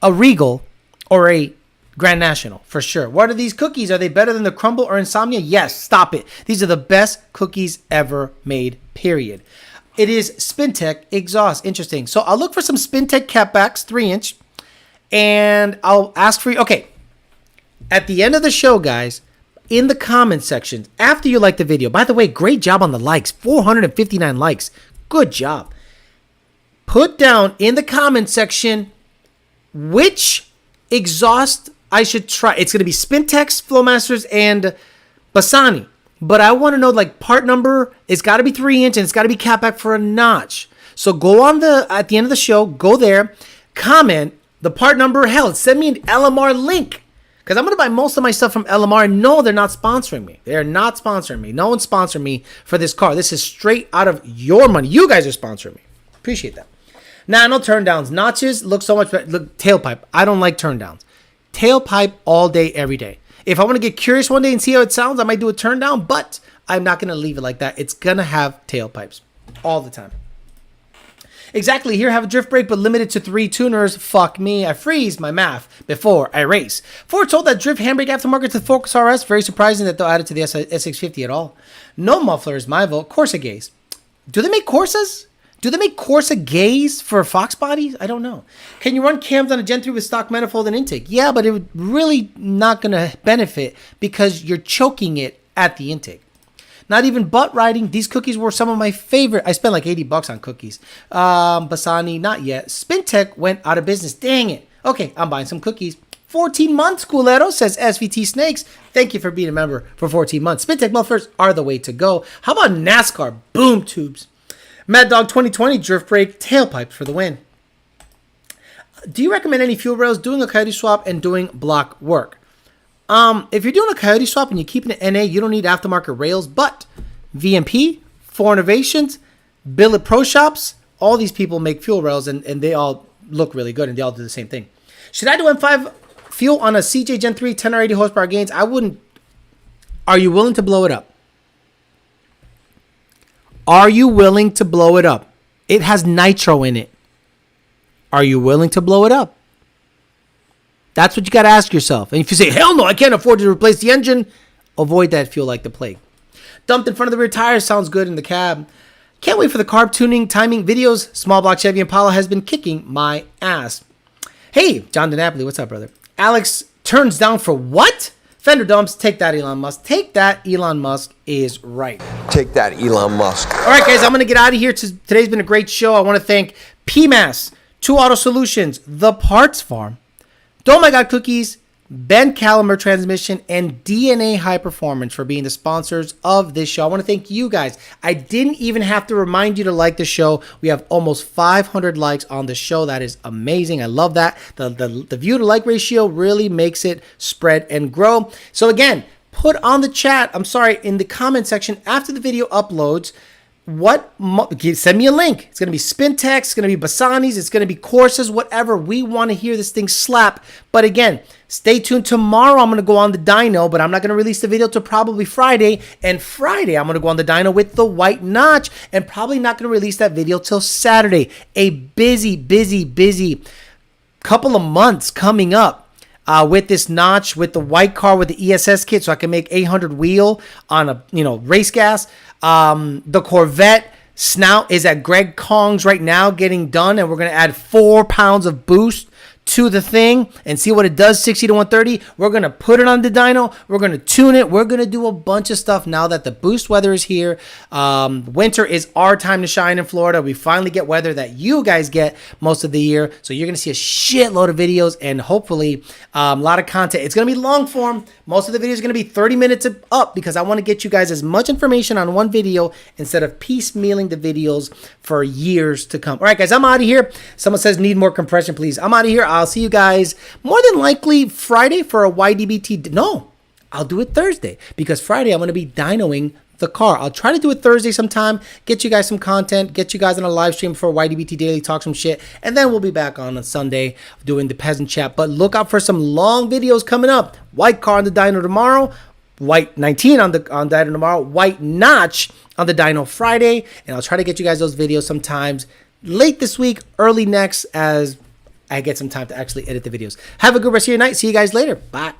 a Regal, or a Grand National, for sure. What are these cookies? Are they better than the Crumble or Insomnia? Yes, stop it. These are the best cookies ever made, period. It is Spintech exhaust. Interesting. So I'll look for some Spintech catbacks, 3-inch, and I'll ask for you. Okay, at the end of the show, guys, in the comment section, after you like the video, by the way, great job on the likes, 459 likes. Good job. Put down in the comment section which exhaust I should try. It's going to be Spintex, Flowmasters, and Bassani. But I want to know, like, part number. It's got to be 3-inch, and it's got to be catback for a notch. So go on at the end of the show, go there, comment the part number. Hell, send me an LMR link. Because I'm going to buy most of my stuff from LMR. No, they're not sponsoring me. They're not sponsoring me. No one's sponsoring me for this car. This is straight out of your money. You guys are sponsoring me. Appreciate that. Now, no turn downs. Notches look so much better. Look, tailpipe. I don't like turn downs. Tailpipe all day, every day. If I want to get curious one day and see how it sounds, I might do a turn down, but I'm not going to leave it like that. It's going to have tailpipes all the time. Exactly. Here, have a drift brake, but limited to 3 tuners. Fuck me. I freeze my math before I race. Ford told that drift handbrake aftermarket to Focus RS. Very surprising that they'll add it to the S650 at all. No muffler is my vote. Corsa gaze. Do they make Corsas? Do they make Corsa gaze for Foxbody? I don't know. Can you run cams on a Gen 3 with stock manifold and intake? Yeah, but it would really not going to benefit because you're choking it at the intake. Not even butt riding. These cookies were some of my favorite. I spent like $80 on cookies. Bassani, not yet. Spintech went out of business. Dang it. Okay, I'm buying some cookies. 14 months, Culero, says SVT Snakes. Thank you for being a member for 14 months. Spintech mufflers are the way to go. How about NASCAR boom tubes? Mad Dog 2020 drift brake tailpipes for the win. Do you recommend any fuel rails, doing a Coyote swap, and doing block work? If you're doing a Coyote swap and you're keeping it NA, you don't need aftermarket rails, but VMP, 4 Innovations, Billet Pro Shops, all these people make fuel rails and they all look really good and they all do the same thing. Should I do M5 fuel on a CJ Gen 3 10 or 80 horsepower gains? I wouldn't. Are you willing to blow it up? Are you willing to blow it up? It has nitro in it. Are you willing to blow it up? That's what you got to ask yourself. And if you say, hell no, I can't afford to replace the engine, avoid that fuel like the plague. Dumped in front of the rear tires sounds good in the cab. Can't wait for the carb tuning, timing videos. Small block Chevy Impala has been kicking my ass. Hey, John DiNapoli, what's up, brother? Alex turns down for what? Fender dumps, take that, Elon Musk. Take that, Elon Musk is right. Take that, Elon Musk. All right, guys, I'm going to get out of here. Today's been a great show. I want to thank PMAS, 2 Auto Solutions, The Parts Farm, Don't My God Cookies, Ben Calimer Transmission, and DNA High Performance for being the sponsors of this show. I want to thank you guys. I didn't even have to remind you to like the show. We have almost 500 likes on the show. That is amazing. I love that. The view to like ratio really makes it spread and grow. So again, put on the chat, in the comment section after the video uploads, send me a link. It's going to be Spintex, it's going to be Bassani's, it's going to be Courses, whatever. We want to hear this thing slap. But again, stay tuned. Tomorrow I'm going to go on the dyno, but I'm not going to release the video till probably Friday. And Friday I'm going to go on the dyno with the white notch, and probably not going to release that video till Saturday. A busy couple of months coming up. With this notch, with the white car, with the ESS kit, so I can make 800 wheel on a race gas. The Corvette snout is at Greg Kong's right now getting done, and we're gonna add 4 pounds of boost to the thing and see what it does, 60 to 130. We're going to put it on the dyno. We're going to tune it. We're going to do a bunch of stuff now that the boost weather is here. Winter is our time to shine in Florida. We finally get weather that you guys get most of the year. So you're going to see a shitload of videos and hopefully a lot of content. It's going to be long form. Most of the videos are going to be 30 minutes up because I want to get you guys as much information on one video instead of piecemealing the videos for years to come. All right, guys, I'm out of here. Someone says need more compression, please. I'm out of here. I'll see you guys more than likely Friday for a YDBT. No, I'll do it Thursday because Friday I'm going to be dynoing the car. I'll try to do it Thursday sometime, get you guys some content, get you guys on a live stream for YDBT Daily, talk some shit, and then we'll be back on a Sunday doing the peasant chat. But look out for some long videos coming up. White car on the dyno tomorrow, white 19 on dyno tomorrow, white notch on the dyno Friday, and I'll try to get you guys those videos sometimes late this week, early next, as I get some time to actually edit the videos. Have a good rest of your night. See you guys later. Bye.